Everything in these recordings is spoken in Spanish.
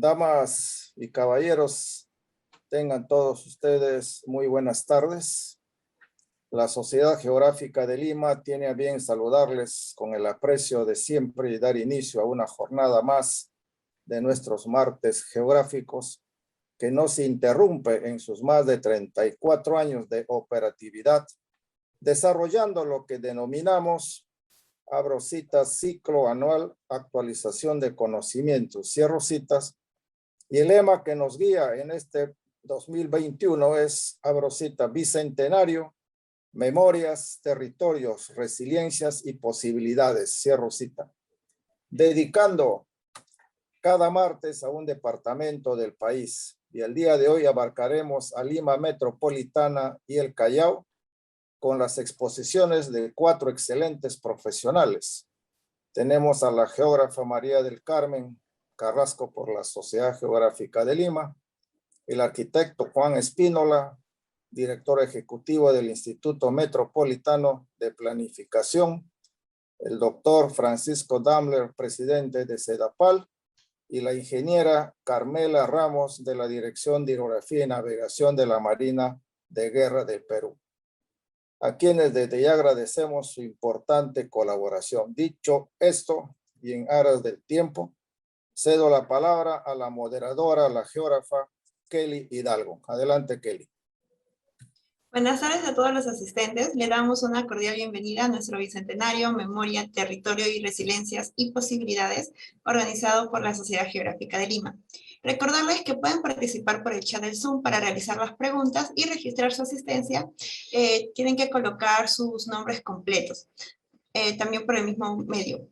Damas y caballeros, tengan todos ustedes muy buenas tardes. La Sociedad Geográfica de Lima tiene a bien saludarles con el aprecio de siempre y dar inicio a una jornada más de nuestros martes geográficos que no se interrumpe en sus más de 34 años de operatividad, desarrollando lo que denominamos, abro citas, ciclo anual, actualización de conocimientos, cierro citas, y el lema que nos guía en este 2021 es, abro cita, bicentenario, memorias, territorios, resiliencias y posibilidades, cierro cita. Dedicando cada martes a un departamento del país. Y el día de hoy abarcaremos a Lima Metropolitana y el Callao con las exposiciones de 4 excelentes profesionales. Tenemos a la geógrafa María del Carmen Carrasco por la Sociedad Geográfica de Lima, el arquitecto Juan Espínola, director ejecutivo del Instituto Metropolitano de Planificación, el doctor Francisco Dammler, presidente de CEDAPAL, y la ingeniera Carmela Ramos de la Dirección de Hidrografía y Navegación de la Marina de Guerra del Perú, a quienes desde ya agradecemos su importante colaboración. Dicho esto, y en aras del tiempo, cedo la palabra a la moderadora, la geógrafa Kelly Hidalgo. Adelante, Kelly. Buenas tardes a todos los asistentes. Le damos una cordial bienvenida a nuestro Bicentenario, Memoria, Territorio y Resiliencias y Posibilidades, organizado por la Sociedad Geográfica de Lima. Recordarles que pueden participar por el chat del Zoom para realizar las preguntas y registrar su asistencia. Tienen que colocar sus nombres completos, también por el mismo medio.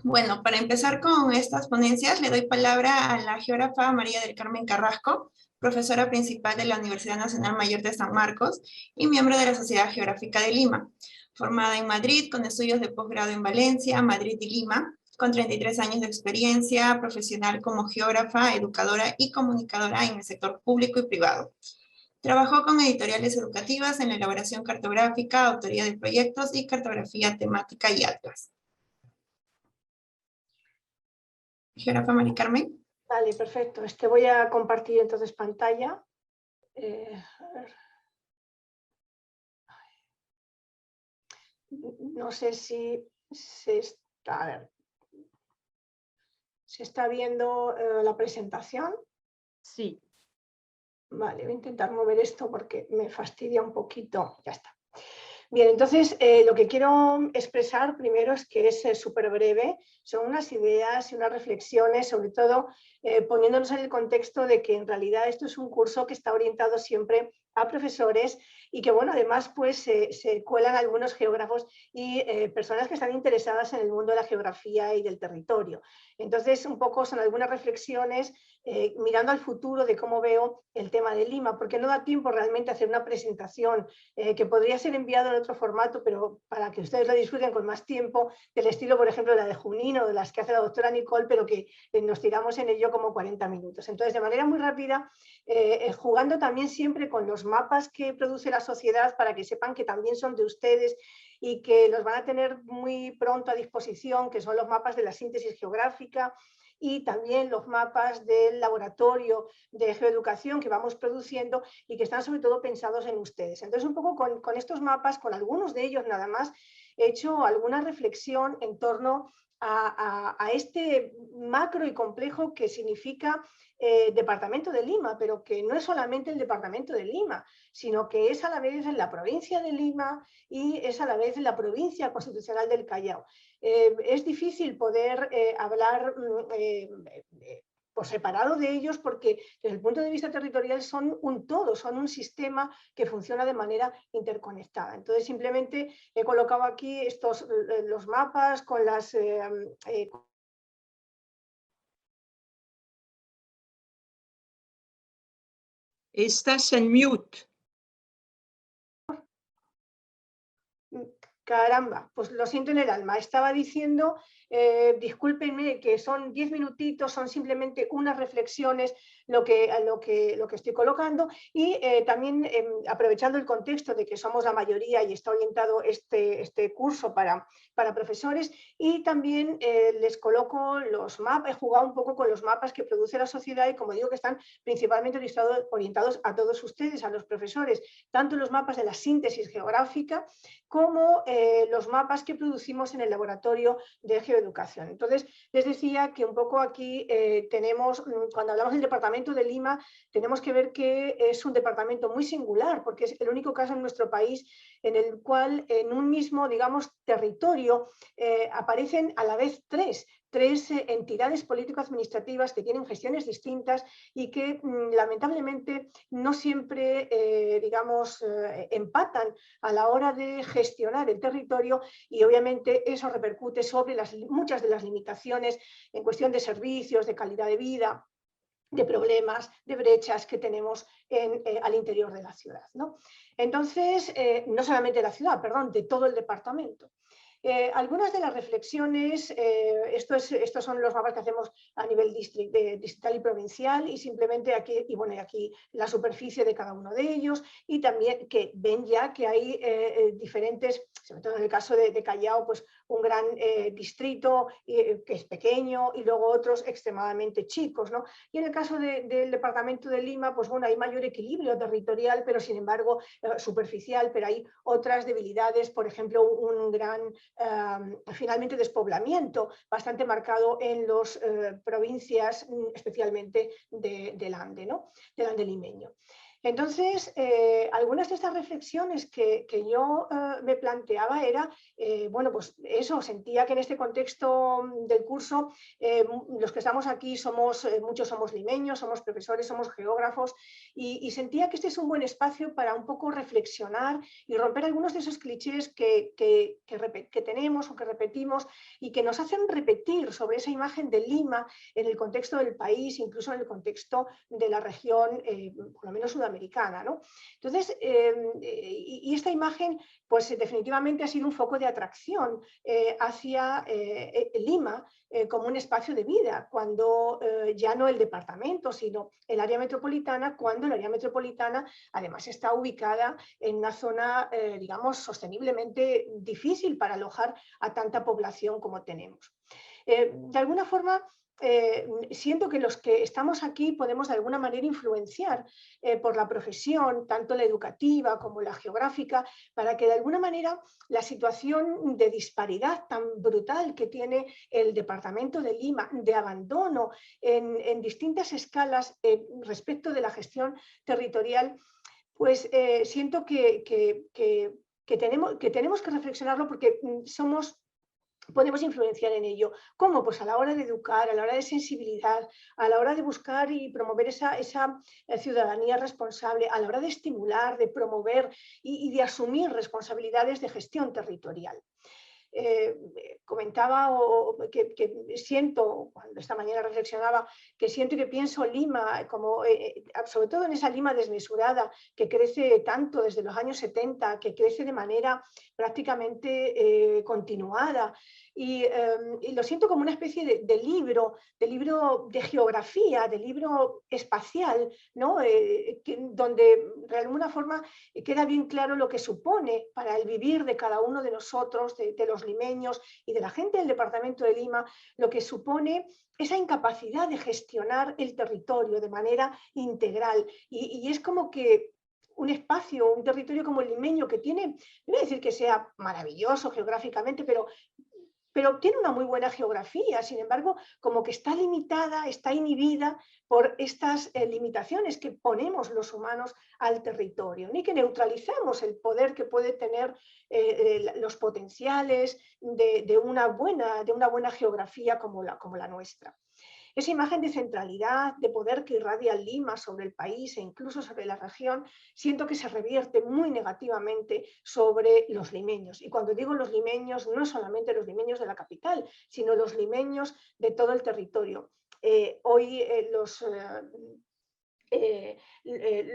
Bueno, para empezar con estas ponencias, le doy palabra a la geógrafa María del Carmen Carrasco, profesora principal de la Universidad Nacional Mayor de San Marcos y miembro de la Sociedad Geográfica de Lima, formada en Madrid con estudios de posgrado en Valencia, Madrid y Lima, con 33 años de experiencia profesional como geógrafa, educadora y comunicadora en el sector público y privado. Trabajó con editoriales educativas en la elaboración cartográfica, autoría de proyectos y cartografía temática y atlas. Geógrafa María Carmen. Vale, perfecto. Voy a compartir entonces pantalla. A ver. No sé si se está, a ver. ¿Se está viendo la presentación? Sí. Vale, voy a intentar mover esto porque me fastidia un poquito. Ya está. Bien, entonces lo que quiero expresar primero es que es súper breve, son unas ideas y unas reflexiones, sobre todo poniéndonos en el contexto de que en realidad esto es un curso que está orientado siempre a profesores y que, bueno, además pues se cuelan algunos geógrafos y personas que están interesadas en el mundo de la geografía y del territorio. Entonces, un poco son algunas reflexiones mirando al futuro de cómo veo el tema de Lima, porque no da tiempo realmente a hacer una presentación que podría ser enviado en otro formato, pero para que ustedes lo disfruten con más tiempo, del estilo, por ejemplo, la de Junín o de las que hace la doctora Nicole, pero que nos tiramos en ello como 40 minutos. Entonces, de manera muy rápida, jugando también siempre con los mapas que produce la sociedad para que sepan que también son de ustedes y que los van a tener muy pronto a disposición, que son los mapas de la síntesis geográfica, y también los mapas del laboratorio de geoeducación que vamos produciendo y que están sobre todo pensados en ustedes. Entonces, un poco con estos mapas, con algunos de ellos nada más, he hecho alguna reflexión en torno a este macro y complejo que significa Departamento de Lima, pero que no es solamente el Departamento de Lima, sino que es a la vez en la provincia de Lima y es a la vez en la provincia constitucional del Callao. Es difícil poder hablar por separado de ellos porque desde el punto de vista territorial son un todo, son un sistema que funciona de manera interconectada. Entonces simplemente he colocado aquí los mapas con las... Estás en mute. Caramba, pues lo siento en el alma. Estaba diciendo, discúlpenme, que son 10 minutitos, son simplemente unas reflexiones lo que estoy colocando y también aprovechando el contexto de que somos la mayoría y está orientado este curso para profesores, y también les coloco los mapas, he jugado un poco con los mapas que produce la sociedad y como digo que están principalmente orientados a todos ustedes, a los profesores, tanto los mapas de la síntesis geográfica como los mapas que producimos en el laboratorio de geoeducación. Entonces, les decía que un poco aquí tenemos, cuando hablamos del departamento de Lima, tenemos que ver que es un departamento muy singular, porque es el único caso en nuestro país en el cual en un mismo, digamos, territorio aparecen a la vez tres entidades político-administrativas que tienen gestiones distintas y que lamentablemente no siempre, digamos, empatan a la hora de gestionar el territorio, y obviamente eso repercute sobre muchas de las limitaciones en cuestión de servicios, de calidad de vida, de problemas, de brechas que tenemos al interior de la ciudad, ¿no? Entonces, no solamente de la ciudad, perdón, de todo el departamento. Algunas de las reflexiones, estos son los mapas que hacemos a nivel distrital y provincial, y simplemente aquí, y bueno, aquí la superficie de cada uno de ellos, y también que ven ya que hay diferentes, sobre todo en el caso de Callao, pues un gran distrito que es pequeño y luego otros extremadamente chicos, ¿no? Y en el caso del departamento de Lima, pues bueno, hay mayor equilibrio territorial, pero sin embargo superficial, pero hay otras debilidades, por ejemplo, un gran finalmente despoblamiento bastante marcado en las provincias, especialmente del Ande, ¿no? Del Ande limeño. Entonces, algunas de estas reflexiones que yo me planteaba era, bueno, pues eso, sentía que en este contexto del curso, los que estamos aquí muchos somos limeños, somos profesores, somos geógrafos, y sentía que este es un buen espacio para un poco reflexionar y romper algunos de esos clichés que tenemos o que repetimos y que nos hacen repetir sobre esa imagen de Lima en el contexto del país, incluso en el contexto de la región, por lo menos sudamericana, ¿no? Entonces, y esta imagen, pues definitivamente ha sido un foco de atracción hacia Lima como un espacio de vida, cuando ya no el departamento, sino el área metropolitana, cuando el área metropolitana además está ubicada en una zona, digamos, sosteniblemente difícil para alojar a tanta población como tenemos. De alguna forma, siento que los que estamos aquí podemos de alguna manera influenciar por la profesión, tanto la educativa como la geográfica, para que de alguna manera la situación de disparidad tan brutal que tiene el departamento de Lima, de abandono en distintas escalas respecto de la gestión territorial, pues siento que tenemos que reflexionarlo, porque podemos influenciar en ello. ¿Cómo? Pues a la hora de educar, a la hora de sensibilidad, a la hora de buscar y promover esa ciudadanía responsable, a la hora de estimular, de promover y de asumir responsabilidades de gestión territorial. Comentaba que siento, cuando esta mañana reflexionaba, que siento y que pienso Lima, como, sobre todo en esa Lima desmesurada que crece tanto desde los años 70, que crece de manera prácticamente continuada, y lo siento como una especie de libro de geografía, de libro espacial, ¿no? Donde de alguna forma queda bien claro lo que supone para el vivir de cada uno de nosotros, de los limeños y de la gente del departamento de Lima, lo que supone esa incapacidad de gestionar el territorio de manera integral. Y es como que un espacio, un territorio como el limeño, que tiene, no voy a decir que sea maravilloso geográficamente, pero tiene una muy buena geografía, sin embargo, como que está limitada, está inhibida por estas limitaciones que ponemos los humanos al territorio, ni que neutralizamos el poder que puede tener los potenciales de una buena geografía como la nuestra. Esa imagen de centralidad, de poder que irradia Lima sobre el país e incluso sobre la región, siento que se revierte muy negativamente sobre los limeños. Y cuando digo los limeños, no solamente los limeños de la capital, sino los limeños de todo el territorio. Hoy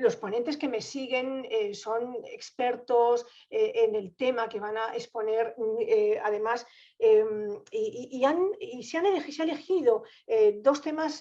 los ponentes que me siguen son expertos en el tema que van a exponer, además, se ha elegido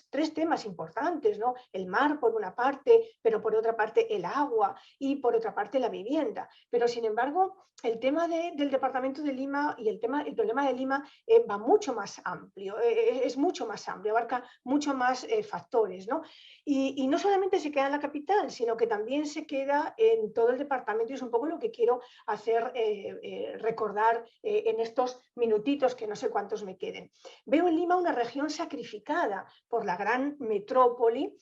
tres temas importantes, ¿no? El mar por una parte, pero por otra parte el agua y por otra parte la vivienda. Pero sin embargo, el tema del Departamento de Lima y el problema de Lima va mucho más amplio, es mucho más amplio, abarca mucho más factores, ¿no? Y no solamente se queda en la capital, sino que también se queda en todo el departamento, y es un poco lo que quiero hacer recordar en estos minutitos, que no sé cuántos me queden. Veo en Lima una región sacrificada por la gran metrópoli,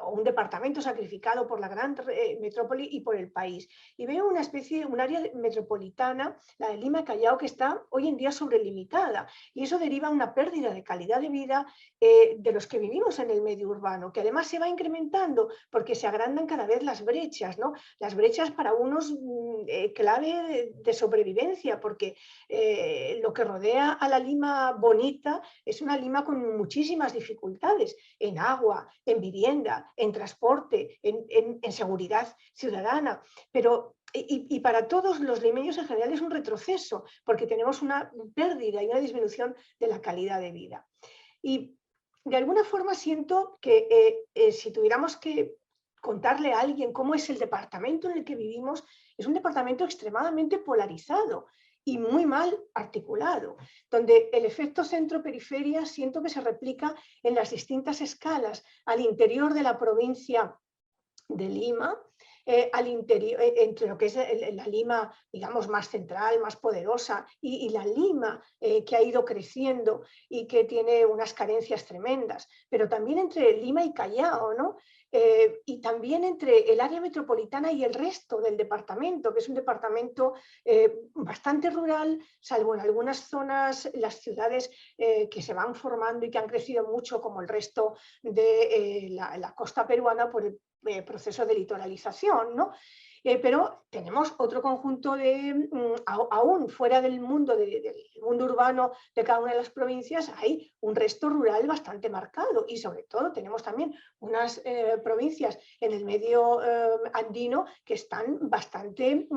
o un departamento sacrificado por la gran metrópoli y por el país. Y veo un área metropolitana, la de Lima Callao, que está hoy en día sobrelimitada. Y eso deriva una pérdida de calidad de vida de los que vivimos en el medio urbano, que además se va incrementando porque se agrandan cada vez las brechas, ¿no? Las brechas para unos clave de sobrevivencia, porque lo que rodea a la Lima bonita es una Lima con muchísimas dificultades en agua, en vivienda, en transporte, en seguridad ciudadana, pero y para todos los limeños en general es un retroceso, porque tenemos una pérdida y una disminución de la calidad de vida. Y de alguna forma siento que si tuviéramos que contarle a alguien cómo es el departamento en el que vivimos, es un departamento extremadamente polarizado y muy mal articulado, donde el efecto centro-periferia siento que se replica en las distintas escalas al interior de la provincia de Lima, al interior, entre lo que es la Lima, digamos, más central, más poderosa, y la Lima que ha ido creciendo y que tiene unas carencias tremendas, pero también entre Lima y Callao, ¿no? Y también entre el área metropolitana y el resto del departamento, que es un departamento bastante rural, salvo en algunas zonas, las ciudades que se van formando y que han crecido mucho, como el resto de la costa peruana por el proceso de litoralización, ¿no? Pero tenemos otro conjunto de, aún fuera del mundo urbano de cada una de las provincias, hay un resto rural bastante marcado, y sobre todo tenemos también unas provincias en el medio andino que están bastante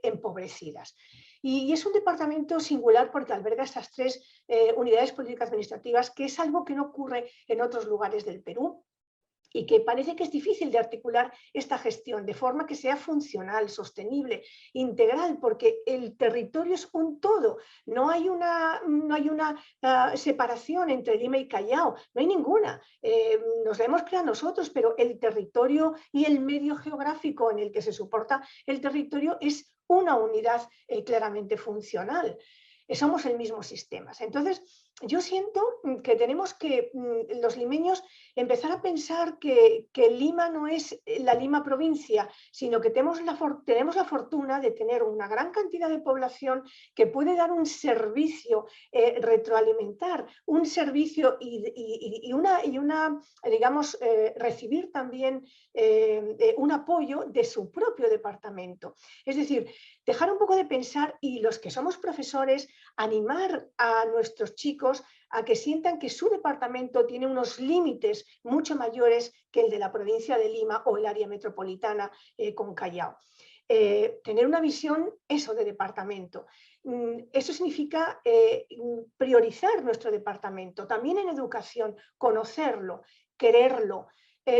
empobrecidas. Y es un departamento singular porque alberga estas tres unidades políticas administrativas, que es algo que no ocurre en otros lugares del Perú, y que parece que es difícil de articular esta gestión de forma que sea funcional, sostenible, integral, porque el territorio es un todo. No hay una separación entre Lima y Callao, no hay ninguna. Nos la hemos creado nosotros, pero el territorio y el medio geográfico en el que se soporta el territorio es una unidad claramente funcional. Somos el mismo sistema. Entonces, yo siento que tenemos que, los limeños, empezar a pensar que Lima no es la Lima provincia, sino que tenemos la fortuna de tener una gran cantidad de población que puede dar un servicio, retroalimentar, un servicio y digamos, recibir también un apoyo de su propio departamento. Es decir, dejar un poco de pensar, y los que somos profesores, animar a nuestros chicos a que sientan que su departamento tiene unos límites mucho mayores que el de la provincia de Lima o el área metropolitana con Callao. Tener una visión, eso, de departamento. Eso significa priorizar nuestro departamento, también en educación, conocerlo, quererlo,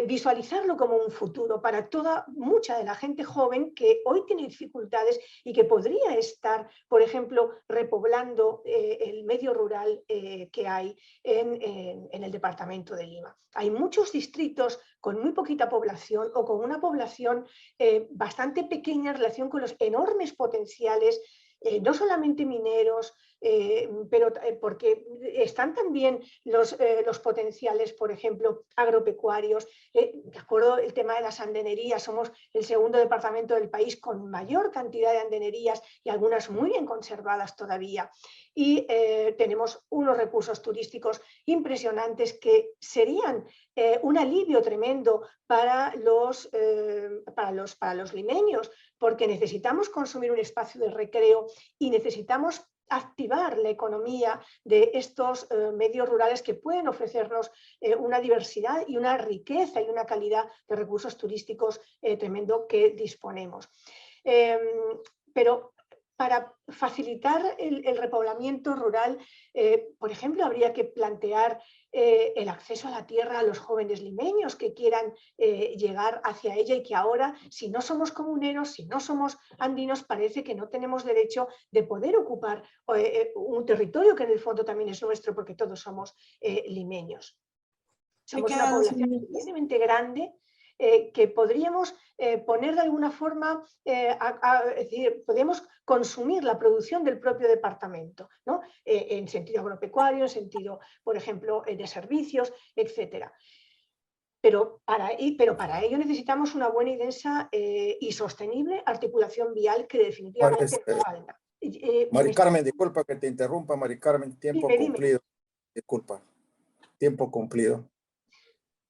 visualizarlo como un futuro para mucha de la gente joven que hoy tiene dificultades y que podría estar, por ejemplo, repoblando el medio rural que hay en el departamento de Lima. Hay muchos distritos con muy poquita población o con una población bastante pequeña en relación con los enormes potenciales, no solamente mineros, pero porque están también los potenciales, por ejemplo, agropecuarios. De acuerdo, el tema de las andenerías, somos el segundo departamento del país con mayor cantidad de andenerías y algunas muy bien conservadas todavía. Y tenemos unos recursos turísticos impresionantes que serían un alivio tremendo para los limeños, porque necesitamos consumir un espacio de recreo y necesitamos activar la economía de estos medios rurales que pueden ofrecernos una diversidad y una riqueza y una calidad de recursos turísticos tremendo que disponemos. Pero para facilitar el repoblamiento rural, por ejemplo, habría que plantear el acceso a la tierra a los jóvenes limeños que quieran llegar hacia ella y que ahora, si no somos comuneros, si no somos andinos, parece que no tenemos derecho de poder ocupar un territorio que en el fondo también es nuestro porque todos somos limeños. Somos una población suficientemente grande que podríamos poner de alguna forma, es decir, podríamos consumir la producción del propio departamento, ¿no? En sentido agropecuario, en sentido, por ejemplo, de servicios, etc. Pero para ello necesitamos una buena y densa y sostenible articulación vial que definitivamente falta. Mari Carmen, disculpa que te interrumpa, Mari Carmen, tiempo cumplido. Disculpa, tiempo cumplido.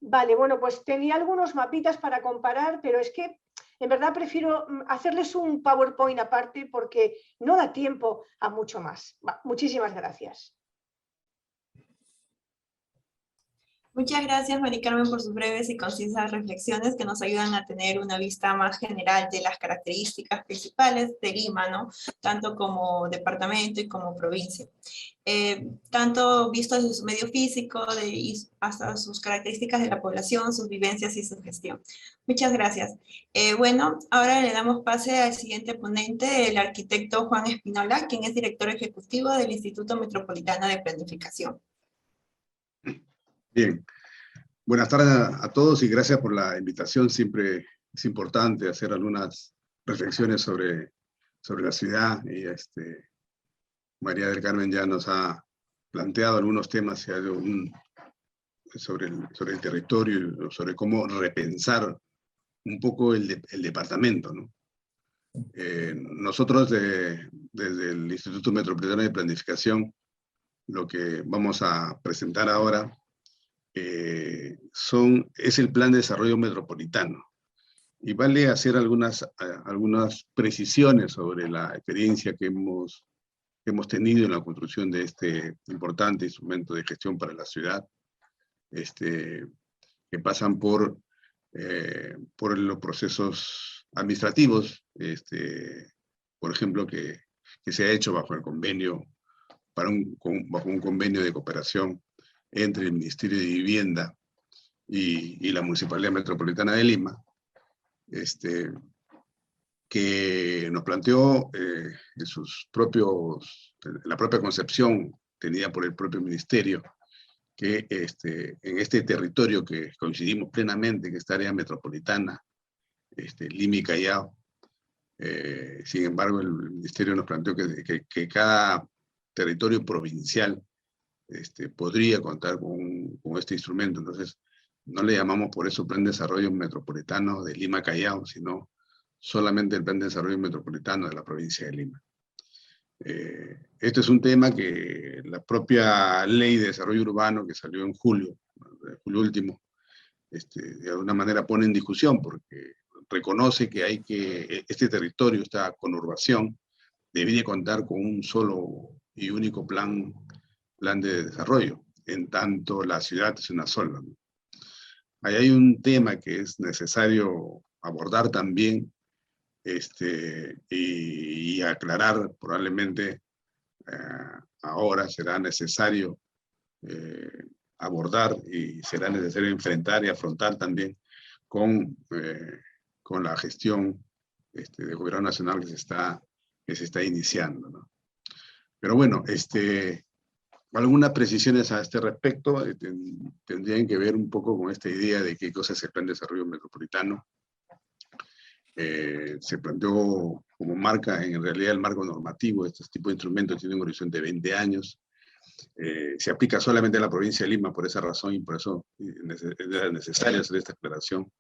Vale, bueno, pues tenía algunos mapitas para comparar, pero es que en verdad prefiero hacerles un PowerPoint aparte porque no da tiempo a mucho más. Muchísimas gracias. Muchas gracias, Mari Carmen, por sus breves y concisas reflexiones que nos ayudan a tener una vista más general de las características principales de Lima, ¿no? Tanto como departamento y como provincia. Tanto visto desde su medio físico hasta sus características de la población, sus vivencias y su gestión. Muchas gracias. Bueno, ahora le damos pase al siguiente ponente, el arquitecto Juan Espinola, quien es director ejecutivo del Instituto Metropolitano de Planificación. Bien, buenas tardes a todos y gracias por la invitación. Siempre es importante hacer algunas reflexiones sobre la ciudad y María del Carmen ya nos ha planteado algunos temas sobre el territorio, sobre cómo repensar un poco el departamento, ¿no? Nosotros desde el Instituto Metropolitano de Planificación, lo que vamos a presentar ahora es el Plan de Desarrollo Metropolitano. Y vale hacer algunas precisiones sobre la experiencia que hemos tenido en la construcción de este importante instrumento de gestión para la ciudad, que pasan por los procesos administrativos, por ejemplo, que se ha hecho bajo el convenio, bajo un convenio de cooperación entre el Ministerio de Vivienda y la Municipalidad Metropolitana de Lima, que nos planteó en la propia concepción tenida por el propio Ministerio, que en este territorio que coincidimos plenamente, en esta área metropolitana, Lima y Callao, sin embargo el Ministerio nos planteó que cada territorio provincial podría contar con este instrumento. Entonces, no le llamamos por eso Plan de Desarrollo Metropolitano de Lima Callao, sino solamente el Plan de Desarrollo Metropolitano de la provincia de Lima. Este es un tema que la propia Ley de Desarrollo Urbano, que salió en julio último, de alguna manera pone en discusión, porque reconoce que este territorio, esta conurbación, debería contar con un solo y único plan de desarrollo, en tanto la ciudad es una sola, ¿no? Ahí hay un tema que es necesario abordar también y aclarar. Probablemente ahora será necesario abordar y será necesario enfrentar y afrontar también con la gestión de gobierno nacional que se está iniciando, ¿no? Pero bueno, algunas precisiones a este respecto tendrían que ver un poco con esta idea de qué cosa es el Plan de Desarrollo Metropolitano. Se planteó como marca, en realidad el marco normativo de este tipo de instrumentos tiene un horizonte de 20 años. Se aplica solamente a la provincia de Lima por esa razón y por eso es necesario hacer esta aclaración,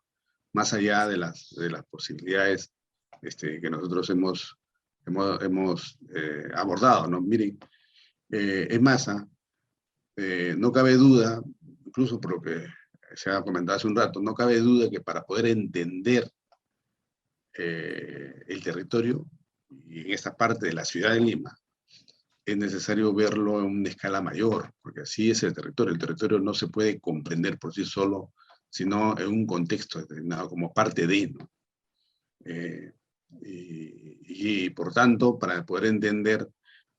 más allá de las posibilidades que nosotros hemos abordado, ¿no? Miren, es más, no cabe duda, incluso por lo que se ha comentado hace un rato, no cabe duda que para poder entender el territorio, y en esta parte de la ciudad de Lima, es necesario verlo en una escala mayor, porque así es el territorio. El territorio no se puede comprender por sí solo, sino en un contexto determinado, como parte de, ¿no? Y por tanto, para poder entender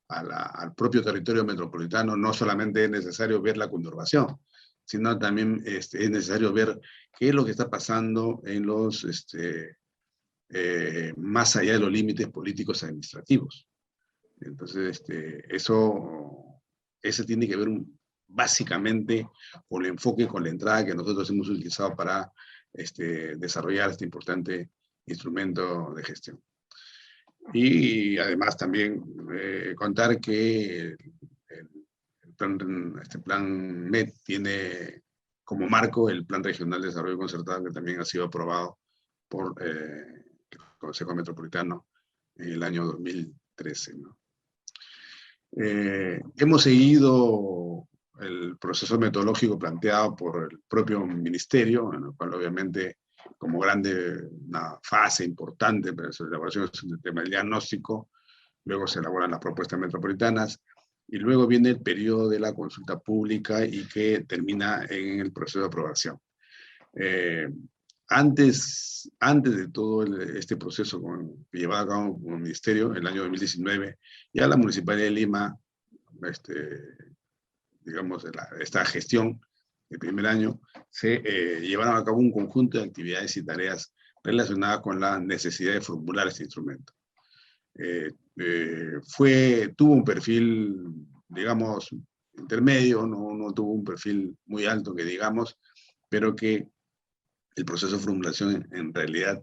al propio territorio metropolitano, no solamente es necesario ver la conurbación, sino también es necesario ver qué es lo que está pasando en los, más allá de los límites políticos administrativos. Entonces, eso tiene que ver básicamente con el enfoque, con la entrada que nosotros hemos utilizado para desarrollar este importante instrumento de gestión. Y además también contar que este plan MED tiene como marco el Plan Regional de Desarrollo Concertado, que también ha sido aprobado por el Consejo Metropolitano en el año 2013, ¿no? Hemos seguido el proceso metodológico planteado por el propio ministerio, en el cual obviamente como una fase importante para su elaboración del tema del diagnóstico, luego se elaboran las propuestas metropolitanas, y luego viene el periodo de la consulta pública y que termina en el proceso de aprobación. Antes de todo este proceso que llevaba a cabo el ministerio, en el año 2019, ya la Municipalidad de Lima, digamos, esta gestión del primer año, se llevaron a cabo un conjunto de actividades y tareas relacionadas con la necesidad de formular este instrumento. Tuvo un perfil, digamos, intermedio, no tuvo un perfil muy alto, que digamos, pero que el proceso de formulación en realidad,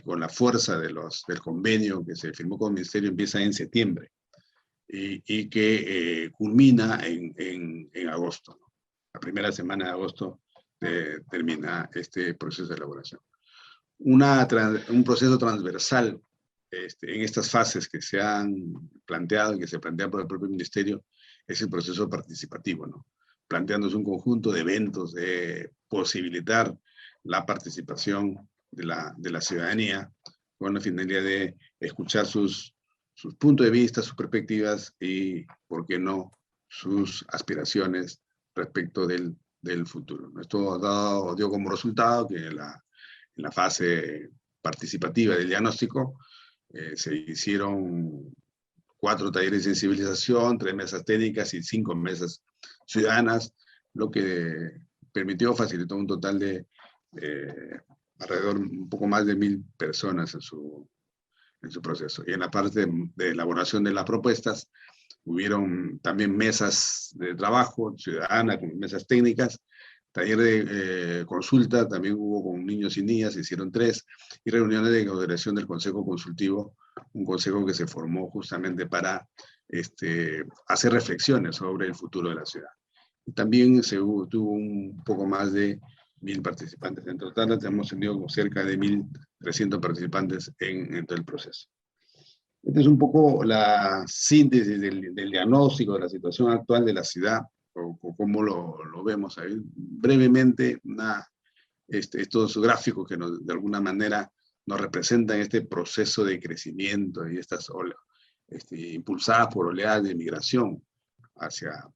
con la fuerza del convenio que se firmó con el Ministerio, empieza en septiembre y que culmina en agosto, ¿no? La primera semana de agosto termina este proceso de elaboración. Un proceso transversal en estas fases que se han planteado y que se plantean por el propio Ministerio es el proceso participativo, ¿no? Planteándose un conjunto de eventos de posibilitar la participación de la ciudadanía con la finalidad de escuchar sus puntos de vista, sus perspectivas y, por qué no, sus aspiraciones respecto del futuro. Esto dio como resultado que en la fase participativa del diagnóstico se hicieron 4 talleres de sensibilización, 3 mesas técnicas y 5 mesas ciudadanas, lo que facilitó un total de alrededor un poco más de 1000 personas en su proceso. Y en la parte de elaboración de las propuestas, hubieron también mesas de trabajo ciudadana, con mesas técnicas, taller de consulta, también hubo con niños y niñas, se hicieron 3, y reuniones de inauguración del Consejo Consultivo, un consejo que se formó justamente para hacer reflexiones sobre el futuro de la ciudad. Y también tuvo un poco más de 1000 participantes. En total hemos tenido cerca de 1300 participantes en todo el proceso. Esta es un poco la síntesis del diagnóstico de la situación actual de la ciudad, o cómo lo vemos ahí. Brevemente, estos gráficos que de alguna manera nos representan este proceso de crecimiento y estas impulsadas por oleadas de migración hacia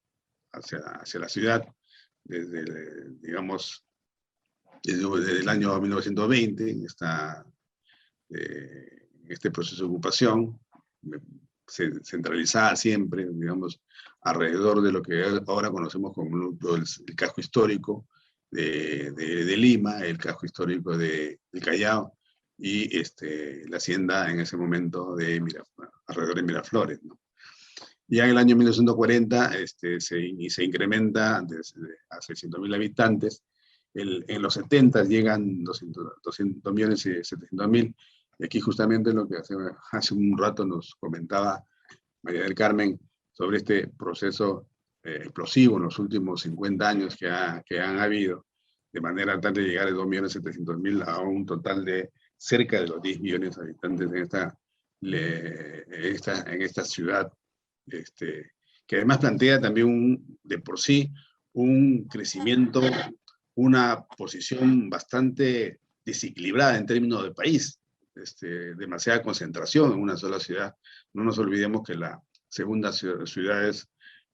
la ciudad, digamos, desde el año 1920, este proceso de ocupación, centralizada siempre, digamos, alrededor de lo que ahora conocemos como el casco histórico de Lima, el casco histórico del Callao, y la hacienda en ese momento alrededor de Miraflores, ¿no? Ya en el año 1940 se incrementa a 600.000 habitantes. En los 70 llegan 200 millones y 700.000. Y aquí justamente lo que hace un rato nos comentaba María del Carmen sobre este proceso explosivo en los últimos 50 años que han habido, de manera tal de llegar de 2.700.000 a un total de cerca de los 10 millones de habitantes en esta ciudad, que además plantea también de por sí un crecimiento, una posición bastante desequilibrada en términos de país, demasiada concentración en una sola ciudad. No nos olvidemos que la segundas ciudades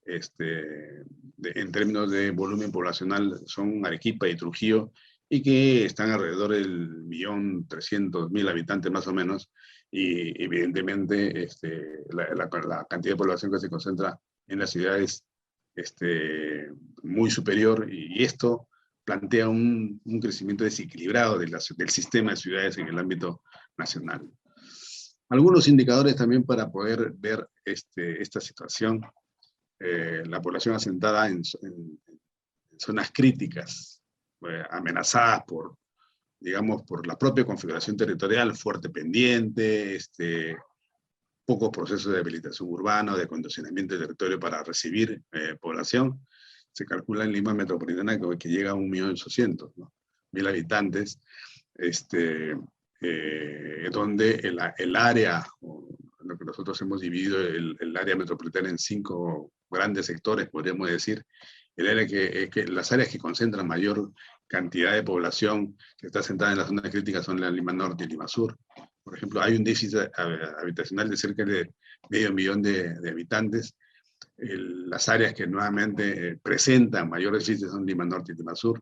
en términos de volumen poblacional son Arequipa y Trujillo, y que están alrededor del 1.300.000 habitantes más o menos, y evidentemente la cantidad de población que se concentra en las ciudades muy superior, y esto plantea un crecimiento desequilibrado del sistema de ciudades en el ámbito nacional. Algunos indicadores también para poder ver esta situación. La población asentada en zonas críticas, amenazadas digamos, por la propia configuración territorial, fuerte pendiente, pocos procesos de habilitación urbana o de acondicionamiento de territorio para recibir población. Se calcula en Lima metropolitana que llega a 1.800.000 habitantes, donde el área, lo que nosotros hemos dividido el área metropolitana en 5 grandes sectores, podríamos decir. Las áreas que concentran mayor cantidad de población que está sentada en la zona crítica son la Lima Norte y Lima Sur. Por ejemplo, hay un déficit habitacional de cerca de 500.000 de habitantes. Las áreas que nuevamente presentan mayor déficit son Lima Norte y Lima Sur.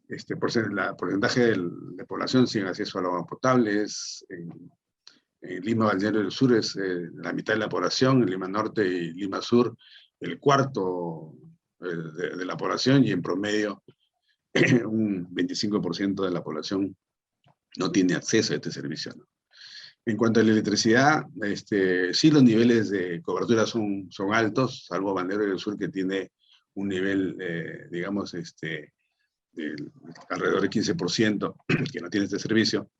El porcentaje de población sin acceso al agua potable es en Lima, Balneario del Sur es la mitad de la población, en Lima Norte y Lima Sur el cuarto de la población, y en promedio un 25% de la población no tiene acceso a este servicio, ¿no? En cuanto a la electricidad, sí, los niveles de cobertura son altos, salvo Balneario del Sur, que tiene un nivel, digamos, alrededor del 15% que no tiene este servicio.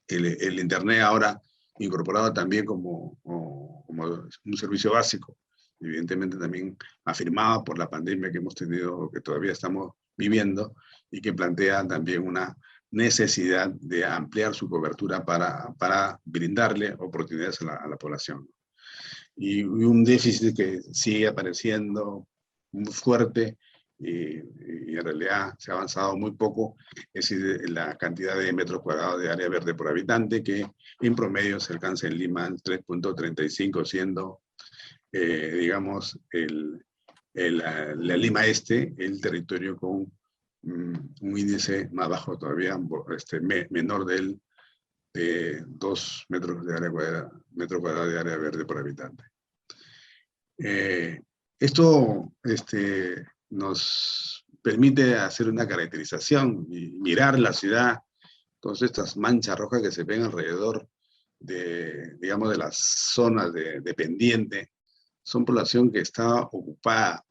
El Internet ahora incorporado también como un servicio básico, evidentemente también afirmado por la pandemia que hemos tenido, que todavía estamos viviendo, y que plantea también una necesidad de ampliar su cobertura para brindarle oportunidades a la población. Y un déficit que sigue apareciendo muy fuerte, y en realidad se ha avanzado muy poco, es la cantidad de metros cuadrados de área verde por habitante, que en promedio se alcanza en Lima 3.35, siendo, digamos, la Lima Este, el territorio con un índice más bajo todavía, menor de 2 metros cuadrados de área verde por habitante. Esto nos permite hacer una caracterización y mirar la ciudad, todas estas manchas rojas que se ven alrededor digamos, de las zonas de pendiente. Son población que está ocupada,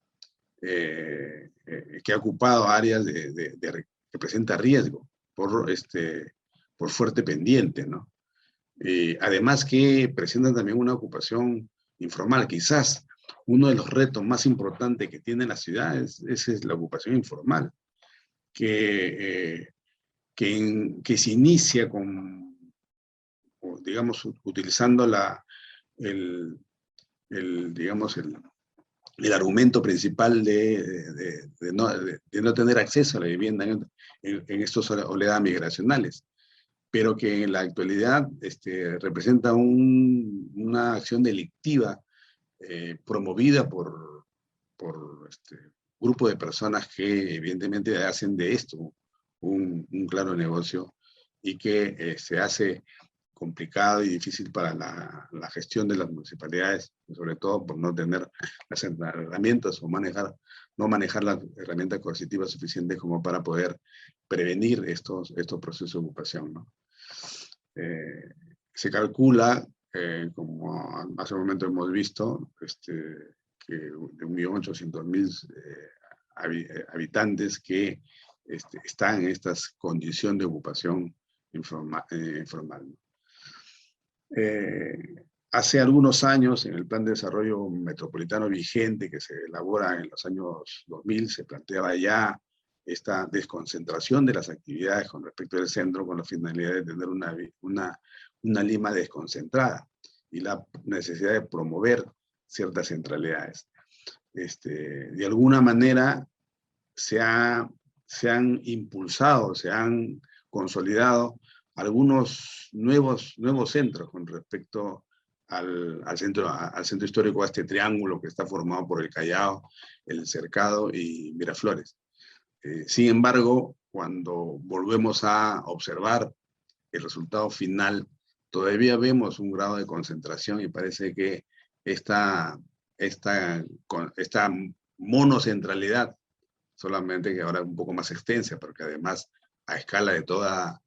que ha ocupado áreas que presenta riesgo por fuerte pendiente, ¿no? Además que presentan también una ocupación informal. Quizás uno de los retos más importantes que tiene la ciudad es la ocupación informal, que se inicia digamos, utilizando digamos, el argumento principal de no tener acceso a la vivienda en estos oleadas migracionales, pero que en la actualidad representa una acción delictiva promovida por grupo de personas que evidentemente hacen de esto un claro negocio, y que se hace complicado y difícil para la gestión de las municipalidades, sobre todo por no tener las herramientas o no manejar las herramientas coercitivas suficientes como para poder prevenir estos procesos de ocupación, ¿no? Se calcula, como hace un momento hemos visto, que de 1.800.000 habitantes que están en esta condición de ocupación informal, ¿no? Hace algunos años, en el Plan de Desarrollo Metropolitano vigente que se elabora en los años 2000, se planteaba ya esta desconcentración de las actividades con respecto al centro, con la finalidad de tener una Lima desconcentrada y la necesidad de promover ciertas centralidades. De alguna manera se han impulsado, se han consolidado algunos nuevos centros con respecto al centro histórico, a este triángulo que está formado por el Callao, el Cercado y Miraflores. Sin embargo, cuando volvemos a observar el resultado final, todavía vemos un grado de concentración y parece que esta monocentralidad, solamente que ahora es un poco más extensa, porque además a escala de todo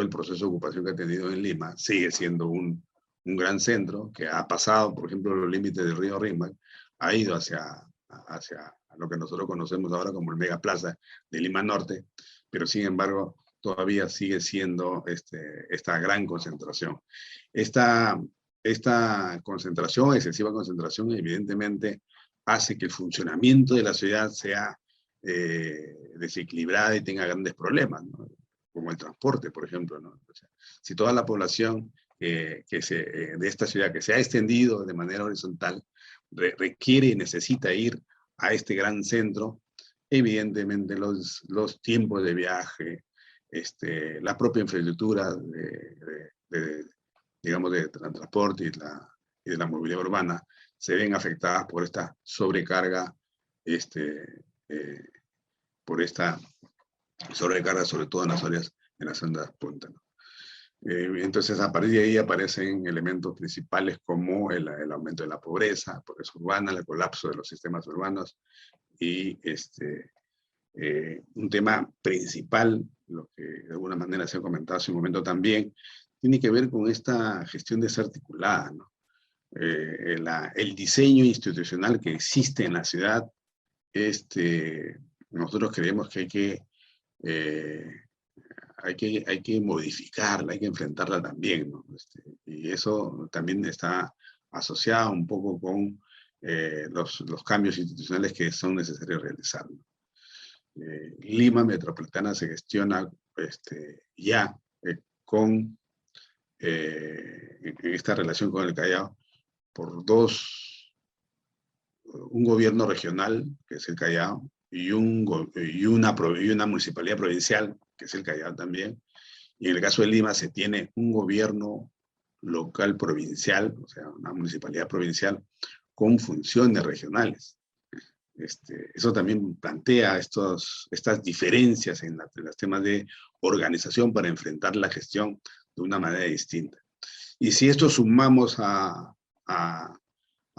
el proceso de ocupación que ha tenido en Lima, sigue siendo un gran centro que ha pasado, por ejemplo, los límites del río Rímac, ha ido hacia lo que nosotros conocemos ahora como el Megaplaza de Lima Norte, pero sin embargo todavía sigue siendo esta gran concentración. Esta concentración, excesiva concentración, evidentemente hace que el funcionamiento de la ciudad sea desequilibrada y tenga grandes problemas, ¿no? Como el transporte, por ejemplo, ¿no? O sea, si toda la población de esta ciudad que se ha extendido de manera horizontal requiere y necesita ir a este gran centro, evidentemente los tiempos de viaje, la propia infraestructura digamos, de transporte y de la movilidad urbana se ven afectadas por esta sobrecarga, sobre todo en las áreas, en las zonas punta, ¿no? Entonces, a partir de ahí aparecen elementos principales como el aumento de la pobreza urbana, el colapso de los sistemas urbanos y un tema principal, lo que de alguna manera se ha comentado hace un momento también, tiene que ver con esta gestión desarticulada, ¿no? El diseño institucional que existe en la ciudad, nosotros creemos que hay que modificarla, hay que enfrentarla también, ¿no? Y eso también está asociado un poco con los cambios institucionales que son necesarios realizar, ¿no? Lima Metropolitana se gestiona ya en esta relación con el Callao por un gobierno regional, que es el Callao, y una municipalidad provincial, que es el Callao también. Y en el caso de Lima se tiene un gobierno local provincial, o sea, una municipalidad provincial con funciones regionales. Eso también plantea estas diferencias en los temas de organización para enfrentar la gestión de una manera distinta. Y si esto sumamos a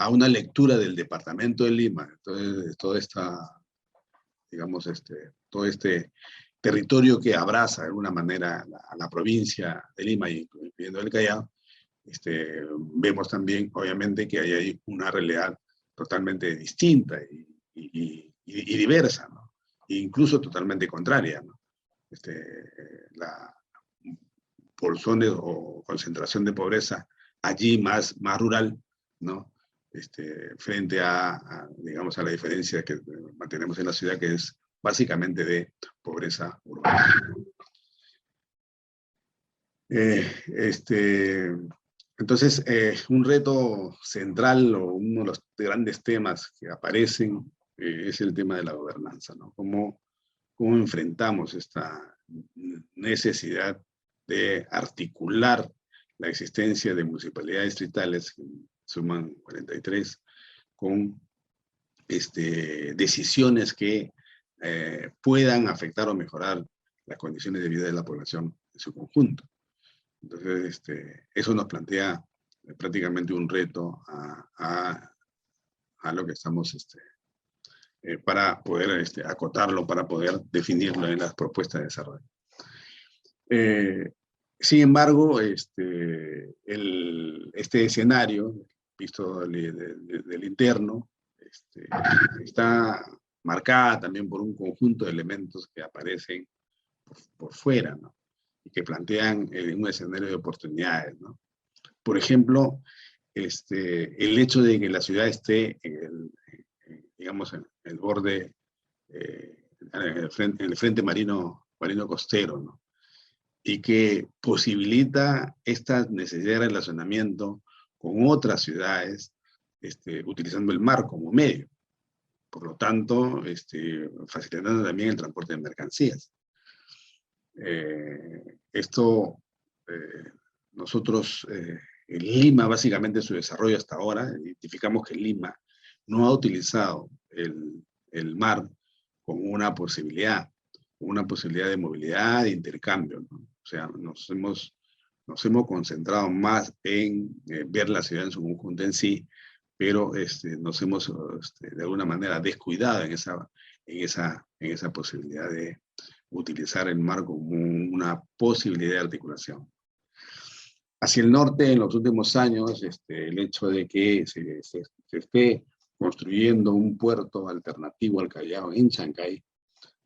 una lectura del departamento de Lima, entonces todo este territorio que abraza de alguna manera a la provincia de Lima, incluyendo el Callao, vemos también, obviamente, que hay una realidad totalmente distinta y diversa, ¿no? E incluso totalmente contraria, ¿no? Por zonas o concentración de pobreza allí más rural, ¿no? Frente digamos, a la diferencia que mantenemos en la ciudad, que es básicamente de pobreza urbana. Entonces, un reto central o uno de los grandes temas que aparecen es el tema de la gobernanza, ¿no? ¿Cómo enfrentamos esta necesidad de articular la existencia de municipalidades distritales, que suman 43, con decisiones que puedan afectar o mejorar las condiciones de vida de la población en su conjunto? Entonces, eso nos plantea prácticamente un reto a lo que estamos para poder acotarlo, para poder definirlo en las propuestas de desarrollo. Sin embargo, este escenario, visto del interno, está marcada también por un conjunto de elementos que aparecen por fuera, ¿no? Y que plantean un escenario de oportunidades, ¿no? Por ejemplo, el hecho de que la ciudad esté digamos, en el borde, en el frente marino costero, ¿no? Y que posibilita esta necesidad de relacionamiento con otras ciudades, utilizando el mar como medio. Por lo tanto, facilitando también el transporte de mercancías. Esto nosotros Lima, básicamente su desarrollo hasta ahora, identificamos que Lima no ha utilizado el mar como una posibilidad de movilidad, de intercambio, ¿no? O sea, nos hemos concentrado más en ver la ciudad en su conjunto en sí, pero nos hemos de alguna manera descuidado en esa posibilidad de utilizar el mar como una posibilidad de articulación. Hacia el norte, en los últimos años, el hecho de que se esté construyendo un puerto alternativo al Callao en Chancay,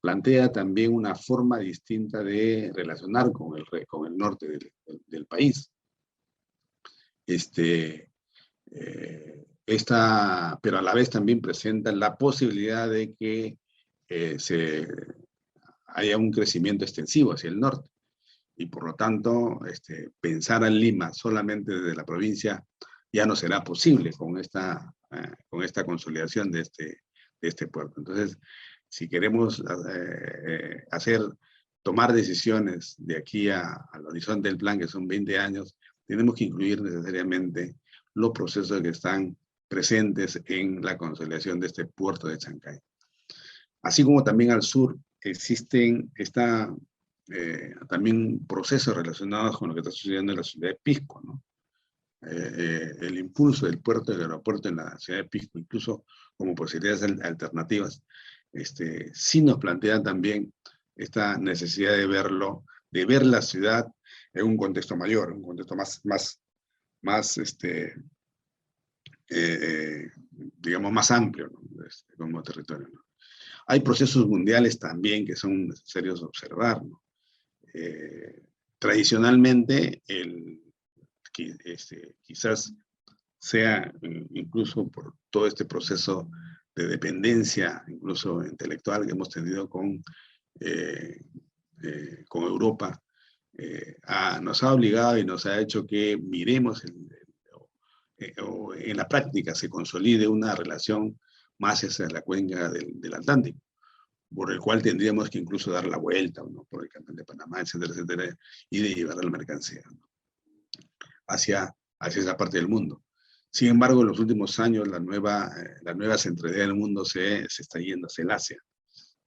plantea también una forma distinta de relacionar con el norte del país. Pero a la vez también presenta la posibilidad de que haya un crecimiento extensivo hacia el norte. Y por lo tanto, pensar en Lima solamente desde la provincia ya no será posible con esta consolidación de este puerto. Entonces, si queremos tomar decisiones de aquí al horizonte del plan, que son 20 años, tenemos que incluir necesariamente los procesos que están presentes en la consolidación de este puerto de Chancay. Así como también al sur existen también procesos relacionados con lo que está sucediendo en la ciudad de Pisco, ¿no? El impulso del puerto y del aeropuerto en la ciudad de Pisco, incluso como posibilidades alternativas, sí nos plantea también esta necesidad de ver la ciudad en un contexto mayor, un contexto digamos, más amplio, ¿no? Como territorio, ¿no? Hay procesos mundiales también que son necesarios observar, ¿no? Tradicionalmente, quizás sea incluso por todo este proceso de dependencia, incluso intelectual, que hemos tenido con Europa, nos ha obligado y nos ha hecho que miremos o en la práctica se consolide una relación más hacia la cuenca del Atlántico, por el cual tendríamos que incluso dar la vuelta, ¿no? Por el canal de Panamá, etcétera, etcétera, y de llevar la mercancía, ¿no? hacia esa parte del mundo. Sin embargo, en los últimos años la nueva centralidad del mundo se está yendo hacia el Asia,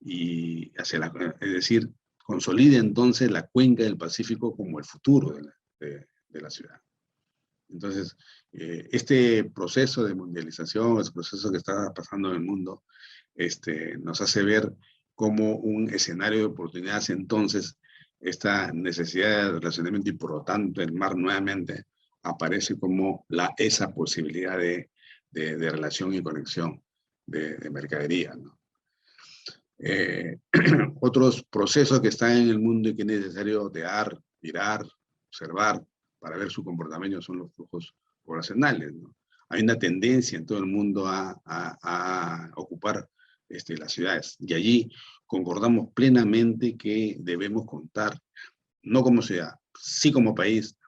y es decir, consolida entonces la cuenca del Pacífico como el futuro de la ciudad. Entonces, este proceso de mundialización, este proceso que está pasando en el mundo, nos hace ver como un escenario de oportunidades entonces esta necesidad de relacionamiento, y por lo tanto el mar nuevamente aparece como esa posibilidad de relación y conexión de mercadería, ¿no? Otros procesos que están en el mundo y que es necesario otear, mirar, observar para ver su comportamiento son los flujos poblacionales, ¿no? Hay una tendencia en todo el mundo a ocupar las ciudades, y allí concordamos plenamente que debemos contar, no como ciudad, sí como país,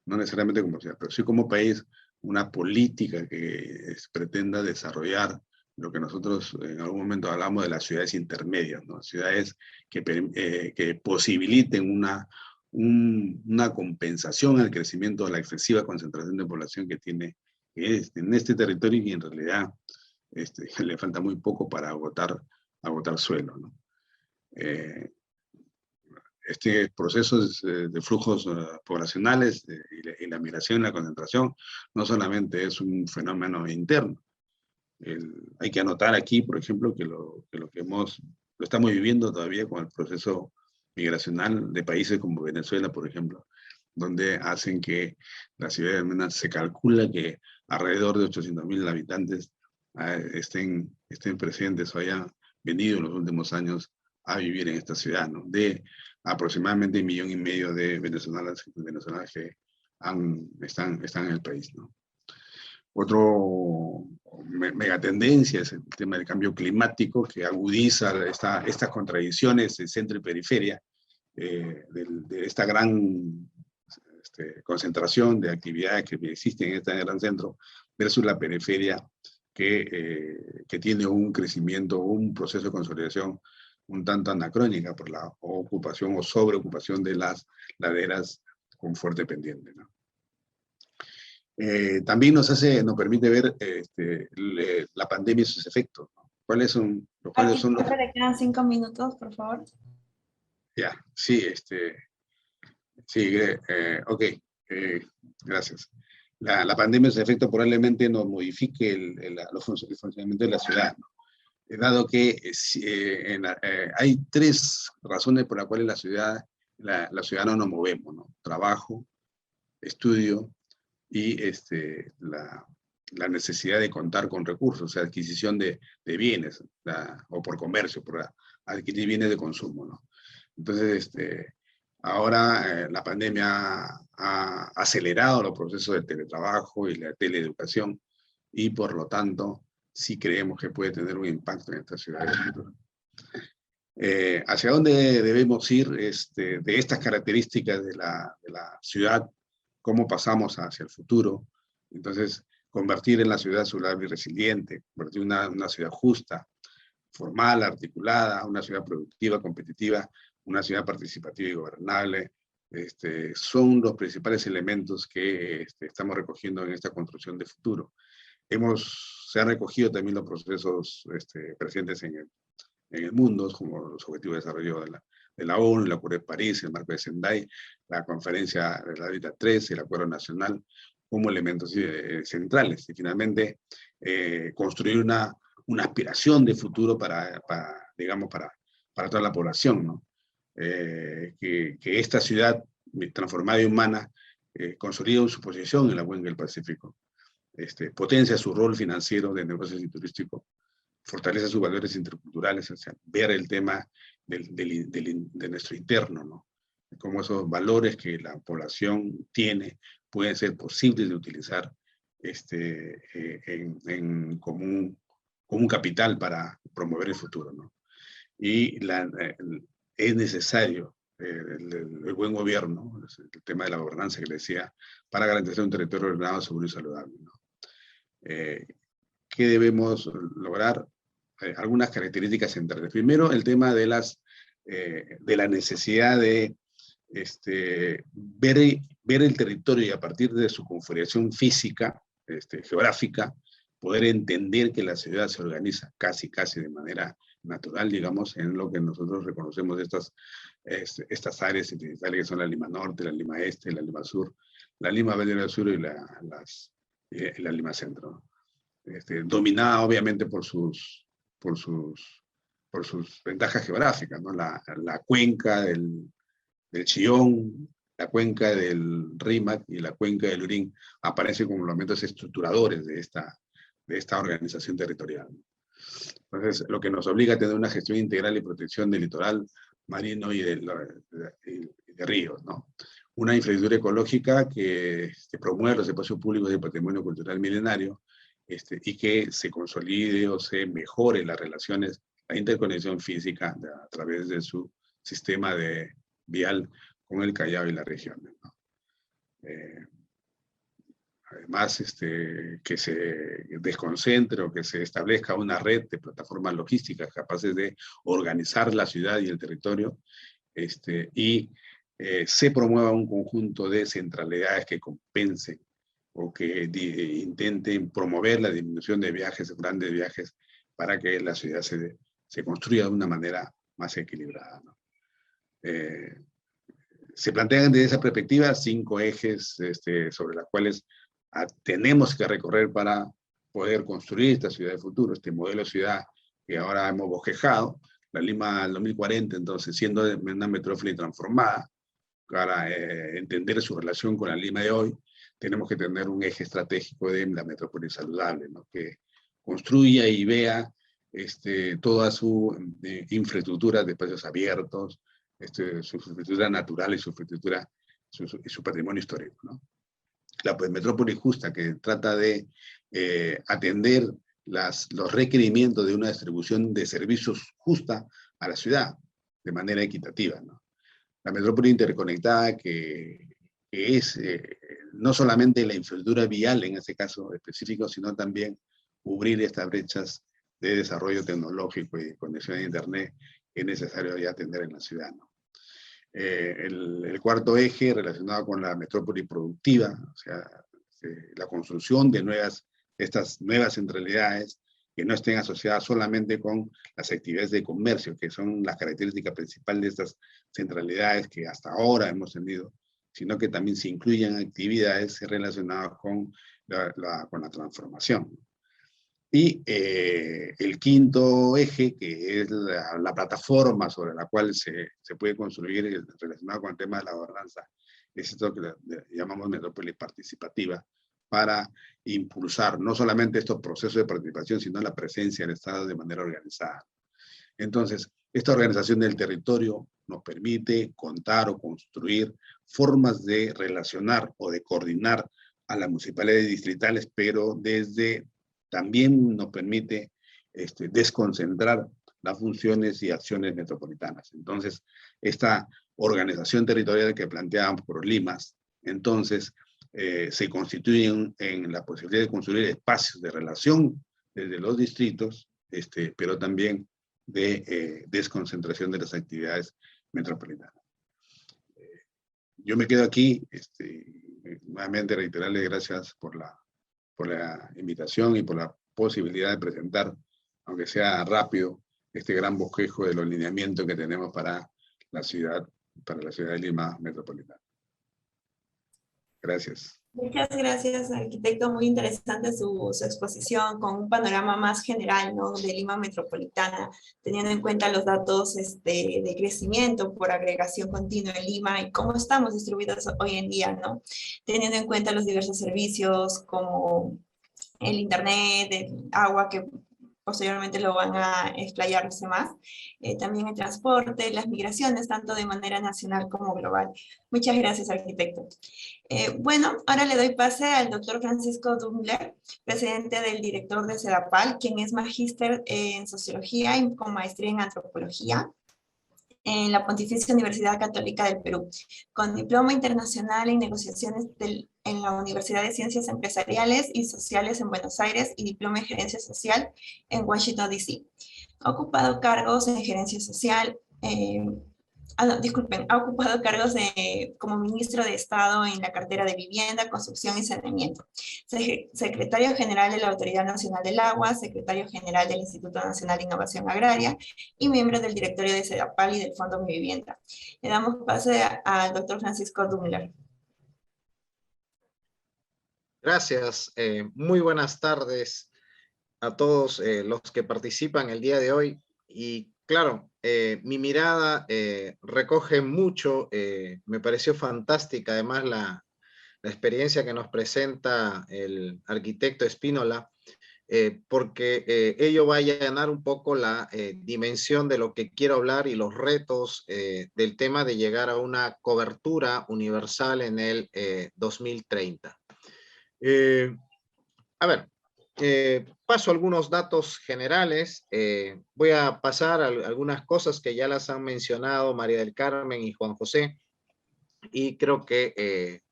no necesariamente como ciudad, pero sí como país, una política que pretenda desarrollar lo que nosotros en algún momento hablamos de las ciudades intermedias, ¿no? Ciudades que posibiliten una compensación al crecimiento de la excesiva concentración de población que tiene en este territorio, y en realidad le falta muy poco para agotar suelo, ¿no? Este proceso de flujos poblacionales y la migración, la concentración, no solamente es un fenómeno interno. Hay que anotar aquí, por ejemplo, que lo estamos viviendo todavía con el proceso migracional de países como Venezuela, por ejemplo, donde hacen que la ciudad de Mena, se calcula que alrededor de 800.000 habitantes estén presentes o hayan venido en los últimos años a vivir en esta ciudad, ¿no? De aproximadamente 1,5 millones de venezolanos que están en el país, ¿no? Otro megatendencia es el tema del cambio climático, que agudiza estas contradicciones de centro y periferia, de esta gran concentración de actividades que existen en este gran centro versus la periferia que tiene un crecimiento, un proceso de consolidación un tanto anacrónica por la ocupación o sobreocupación de las laderas con fuerte pendiente, ¿no? También nos permite ver la pandemia y sus efectos, ¿no? ¿Cuáles son los... Le quedan 5 minutos, por favor. Ya, sí, sí, ok, gracias. La pandemia y sus efectos probablemente nos modifique el funcionamiento de la ciudad, ¿no? Dado que hay 3 razones por las cuales los ciudadanos nos movemos, ¿no? Trabajo, estudio y la necesidad de contar con recursos, o sea, adquisición de bienes, o por comercio, por adquirir bienes de consumo, ¿no? Entonces, ahora la pandemia ha acelerado los procesos de teletrabajo y la teleeducación, y por lo tanto, sí creemos que puede tener un impacto en esta ciudad del futuro. ¿Hacia dónde debemos ir de estas características de la ciudad? ¿Cómo pasamos hacia el futuro? Entonces, convertir en la ciudad saludable y resiliente, convertir una ciudad justa, formal, articulada, una ciudad productiva, competitiva, una ciudad participativa y gobernable, son los principales elementos que estamos recogiendo en esta construcción de futuro. Se han recogido también los procesos presentes en el mundo, como los Objetivos de Desarrollo de la ONU, el Acuerdo de París, el Marco de Sendai, la Conferencia de la Hábitat 13, el Acuerdo Nacional, como elementos centrales. Y finalmente, construir una aspiración de futuro para toda la población, ¿no? Que esta ciudad transformada y humana consolida su posición en la cuenca del Pacífico, potencia su rol financiero de negocios y turístico, fortalece sus valores interculturales, o sea, ver el tema de nuestro interno, ¿no? Cómo esos valores que la población tiene pueden ser posibles de utilizar como un capital para promover el futuro, ¿no? Y es necesario el buen gobierno, el tema de la gobernanza que le decía, para garantizar un territorio ordenado, seguro y saludable, ¿no? ¿Qué debemos lograr? Algunas características centrales. Primero, el tema de la necesidad de ver el territorio y a partir de su configuración física, geográfica, poder entender que la ciudad se organiza casi de manera natural, digamos, en lo que nosotros reconocemos de estas áreas identitarias que son la Lima Norte, la Lima Este, la Lima Sur, la Lima Medio Sur y la Lima Centro. Dominada obviamente por sus ventajas geográficas, ¿no? La cuenca del Chillón, la cuenca del Rímac y la cuenca del Lurín aparecen como elementos estructuradores de esta organización territorial. Entonces, lo que nos obliga a tener una gestión integral y protección del litoral marino y de ríos, ¿no? Una infraestructura ecológica que promueva los espacios públicos de patrimonio cultural milenario, y que se consolide o se mejore las relaciones, la interconexión física a través de su sistema vial con el Callao y la región, ¿no? Además, que se desconcentre o que se establezca una red de plataformas logísticas capaces de organizar la ciudad y el territorio, y se promueva un conjunto de centralidades que compensen o que intenten promover la disminución de viajes, grandes viajes, para que la ciudad se construya de una manera más equilibrada, ¿no? Se plantean desde esa perspectiva 5 ejes sobre los cuales tenemos que recorrer para poder construir esta ciudad de futuro, este modelo de ciudad que ahora hemos bosquejado, la Lima del 2040, entonces, siendo una metrópoli transformada, para entender su relación con la Lima de hoy, tenemos que tener un eje estratégico de la metrópoli saludable, ¿no? Que construya y vea toda su infraestructura de espacios abiertos, su infraestructura natural y su patrimonio histórico, ¿no? La metrópoli justa, que trata de atender los requerimientos de una distribución de servicios justa a la ciudad, de manera equitativa, ¿no? La metrópoli interconectada, que es no solamente la infraestructura vial en este caso específico, sino también cubrir estas brechas de desarrollo tecnológico y de conexión a internet que es necesario ya atender en la ciudad, ¿no? El cuarto eje relacionado con la metrópoli productiva, o sea, la construcción de estas nuevas centralidades que no estén asociadas solamente con las actividades de comercio, que son las características principales de estas centralidades que hasta ahora hemos tenido, sino que también se incluyan actividades relacionadas con la transformación. Y el quinto eje, que es la plataforma sobre la cual se puede construir relacionado con el tema de la gobernanza, es esto que llamamos metrópoli participativa, para impulsar no solamente estos procesos de participación, sino la presencia del Estado de manera organizada. Entonces, esta organización del territorio nos permite contar o construir formas de relacionar o de coordinar a las municipalidades distritales, pero también nos permite desconcentrar las funciones y acciones metropolitanas. Entonces, esta organización territorial que planteábamos por Limas, entonces, se constituyen en la posibilidad de construir espacios de relación desde los distritos, pero también de desconcentración de las actividades metropolitanas. Yo me quedo aquí, nuevamente reiterarle gracias por la invitación y por la posibilidad de presentar, aunque sea rápido, este gran bosquejo de los lineamientos que tenemos para la ciudad de Lima metropolitana. Gracias. Muchas gracias, arquitecto. Muy interesante su exposición con un panorama más general, ¿no?, de Lima metropolitana, teniendo en cuenta los datos de crecimiento por agregación continua en Lima y cómo estamos distribuidos hoy en día, ¿no? Teniendo en cuenta los diversos servicios como el internet, el agua, que posteriormente lo van a explayarse más, también el transporte, las migraciones, tanto de manera nacional como global. Muchas gracias, arquitecto. Bueno, ahora le doy pase al doctor Francisco Dumbler, presidente del director de CEDAPAL, quien es magíster en sociología y con maestría en antropología en la Pontificia Universidad Católica del Perú, con diploma internacional en negociaciones en la Universidad de Ciencias Empresariales y Sociales en Buenos Aires y diploma en gerencia social en Washington, D.C. Ha ocupado cargos en gerencia social, ha ocupado cargos como ministro de Estado en la cartera de Vivienda, Construcción y Saneamiento, secretario general de la Autoridad Nacional del Agua, secretario general del Instituto Nacional de Innovación Agraria y miembro del directorio de CEDAPAL y del Fondo Mi Vivienda. Le damos pase al doctor Francisco Dumbler. Gracias. Muy buenas tardes a todos los que participan el día de hoy. Y claro, mi mirada recoge mucho, me pareció fantástica además la experiencia que nos presenta el arquitecto Espínola, porque ello va a allanar un poco la dimensión de lo que quiero hablar y los retos del tema de llegar a una cobertura universal en el 2030. A ver, paso algunos datos generales. Voy a pasar a algunas cosas que ya las han mencionado María del Carmen y Juan José, y creo que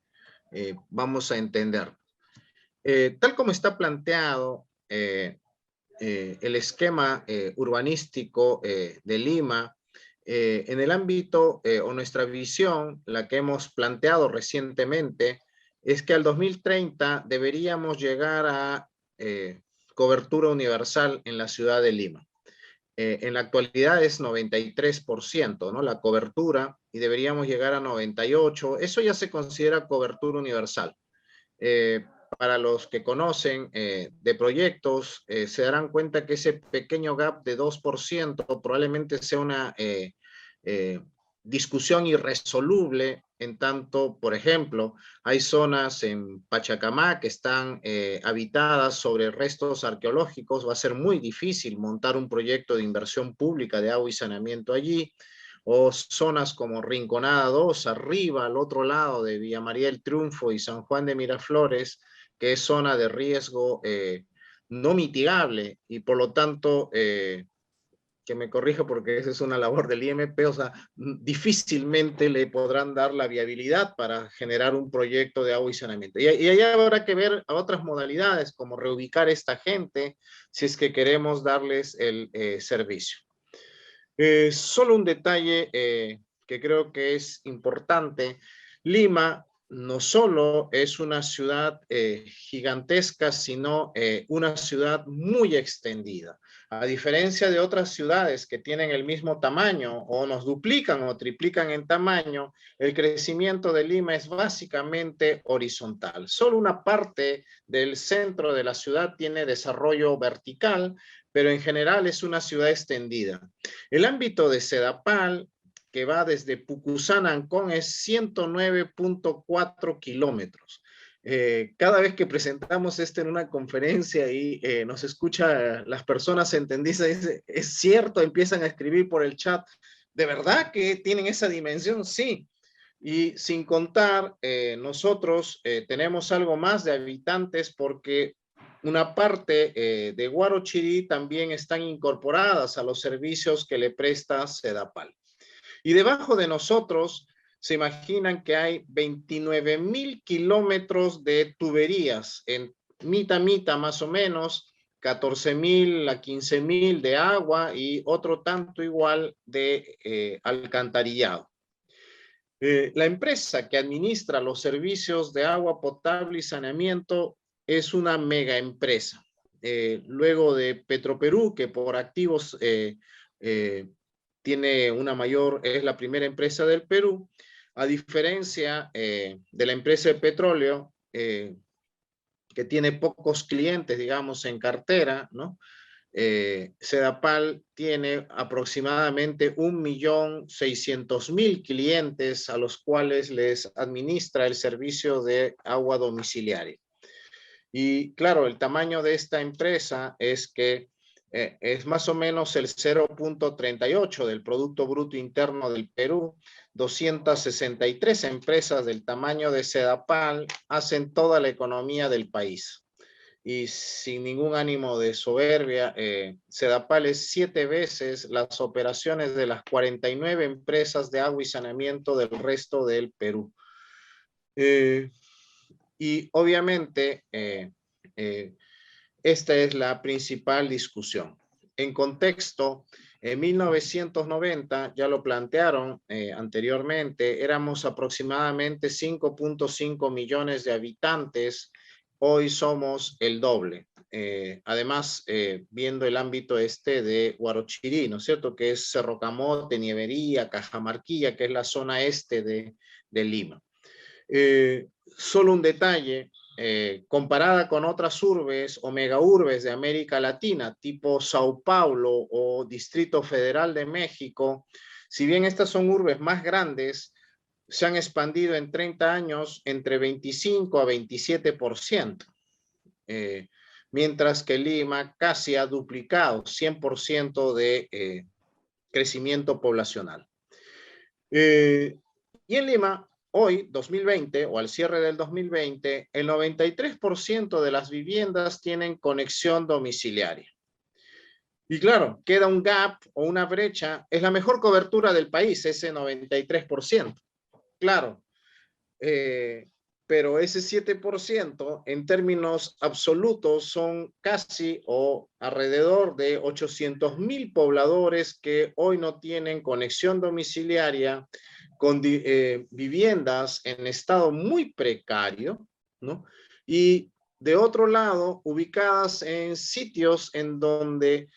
vamos a entender. Tal como está planteado el esquema urbanístico de Lima, en el ámbito o nuestra visión, la que hemos planteado recientemente, es que al 2030 deberíamos llegar a cobertura universal en la ciudad de Lima. En la actualidad es 93%, ¿no?, la cobertura, y deberíamos llegar a 98%. Eso ya se considera cobertura universal. Para los que conocen de proyectos, se darán cuenta que ese pequeño gap de 2% probablemente sea una discusión irresoluble, en tanto, por ejemplo, hay zonas en Pachacamá que están habitadas sobre restos arqueológicos. Va a ser muy difícil montar un proyecto de inversión pública de agua y saneamiento allí, o zonas como Rinconada 2, arriba, al otro lado de Villa María del Triunfo y San Juan de Miraflores, que es zona de riesgo no mitigable, y por lo tanto, que me corrija porque esa es una labor del IMP, o sea, difícilmente le podrán dar la viabilidad para generar un proyecto de agua y saneamiento. Y allá habrá que ver a otras modalidades, como reubicar a esta gente, si es que queremos darles el servicio. Solo un detalle que creo que es importante. Lima no solo es una ciudad gigantesca, sino una ciudad muy extendida. A diferencia de otras ciudades que tienen el mismo tamaño o nos duplican o triplican en tamaño, el crecimiento de Lima es básicamente horizontal. Solo una parte del centro de la ciudad tiene desarrollo vertical, pero en general es una ciudad extendida. El ámbito de Sedapal, que va desde Pucusán a Ancón, es 109.4 kilómetros. Cada vez que presentamos esto en una conferencia y nos escucha las personas entendizas, dice, es cierto, empiezan a escribir por el chat, ¿de verdad que tienen esa dimensión? Sí. Y sin contar, nosotros tenemos algo más de habitantes porque una parte de Huarochirí también están incorporadas a los servicios que le presta Sedapal. Y debajo de nosotros, se imaginan que hay 29.000 kilómetros de tuberías, en mitad más o menos, 14.000 a 15.000 de agua y otro tanto igual de alcantarillado. La empresa que administra los servicios de agua potable y saneamiento es una mega empresa. Luego de Petroperú, que por activos tiene una mayor, es la primera empresa del Perú, a diferencia de la empresa de petróleo, que tiene pocos clientes, digamos, en cartera, ¿no? Sedapal tiene aproximadamente 1.600.000 clientes a los cuales les administra el servicio de agua domiciliaria. Y claro, el tamaño de esta empresa es que es más o menos el 0.38 del Producto Bruto Interno del Perú. 263 empresas del tamaño de Sedapal hacen toda la economía del país. Y sin ningún ánimo de soberbia, Sedapal es 7 veces las operaciones de las 49 empresas de agua y saneamiento del resto del Perú. Y obviamente, esta es la principal discusión. En contexto, en 1990, ya lo plantearon anteriormente, éramos aproximadamente 5.5 millones de habitantes. Hoy somos el doble. Además, viendo el ámbito de Huarochirí, ¿no es cierto? Que es Cerro Camote, Nievería, Cajamarquilla, que es la zona este de Lima. Solo un detalle, comparada con otras urbes o megaurbes de América Latina, tipo Sao Paulo o Distrito Federal de México, si bien estas son urbes más grandes, se han expandido en 30 años entre 25 a 27%, mientras que Lima casi ha duplicado 100% de crecimiento poblacional. Y en Lima, hoy, 2020, o al cierre del 2020, el 93% de las viviendas tienen conexión domiciliaria. Y claro, queda un gap o una brecha, es la mejor cobertura del país, ese 93%. Claro, pero ese 7% en términos absolutos son casi o alrededor de 800.000 pobladores que hoy no tienen conexión domiciliaria, con viviendas en estado muy precario, ¿no? Y de otro lado, ubicadas en sitios en donde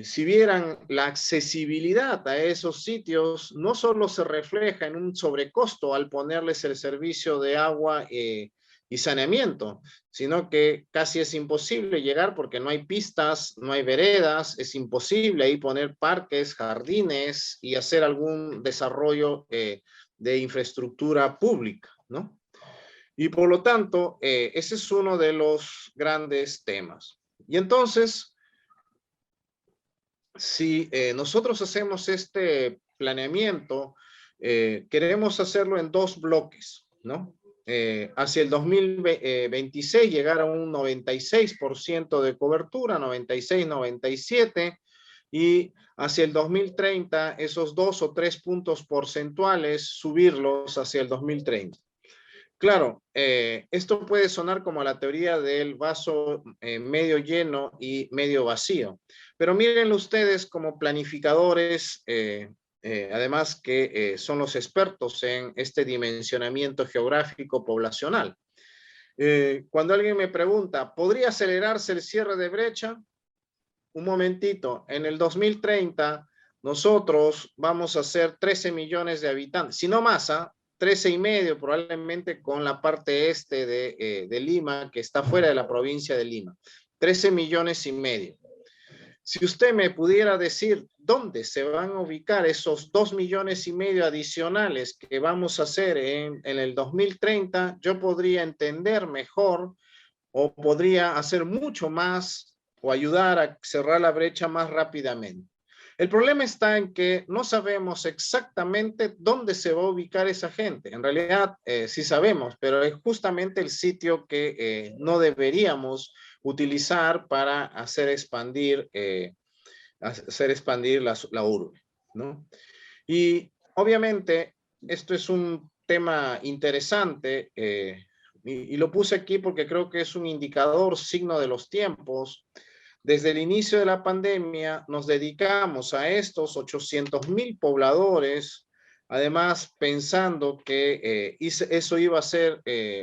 si vieran la accesibilidad a esos sitios, no solo se refleja en un sobrecosto al ponerles el servicio de agua y saneamiento, sino que casi es imposible llegar porque no hay pistas, no hay veredas, es imposible ahí poner parques, jardines y hacer algún desarrollo de infraestructura pública, ¿no? Y por lo tanto, ese es uno de los grandes temas. Y entonces, si nosotros hacemos este planeamiento, queremos hacerlo en 2 bloques, ¿no? Hacia el 2026 llegar a un 96% de cobertura, 96, 97, y hacia el 2030 esos 2 o 3 puntos porcentuales subirlos hacia el 2030. Claro, esto puede sonar como la teoría del vaso medio lleno y medio vacío, pero mírenlo ustedes como planificadores además que son los expertos en este dimensionamiento geográfico poblacional. Cuando alguien me pregunta, ¿podría acelerarse el cierre de brecha? Un momentito, en el 2030 nosotros vamos a ser 13 millones de habitantes, si no más, 13 y medio probablemente con la parte este de Lima, que está fuera de la provincia de Lima, 13 millones y medio. Si usted me pudiera decir dónde se van a ubicar esos 2 millones y medio adicionales que vamos a hacer en el 2030, yo podría entender mejor o podría hacer mucho más o ayudar a cerrar la brecha más rápidamente. El problema está en que no sabemos exactamente dónde se va a ubicar esa gente. En realidad sí sabemos, pero es justamente el sitio que no deberíamos utilizar para hacer expandir la urbe, ¿no? Y obviamente esto es un tema interesante y lo puse aquí porque creo que es un indicador, signo de los tiempos. Desde el inicio de la pandemia nos dedicamos a estos 800,000 pobladores, además pensando que eso iba a ser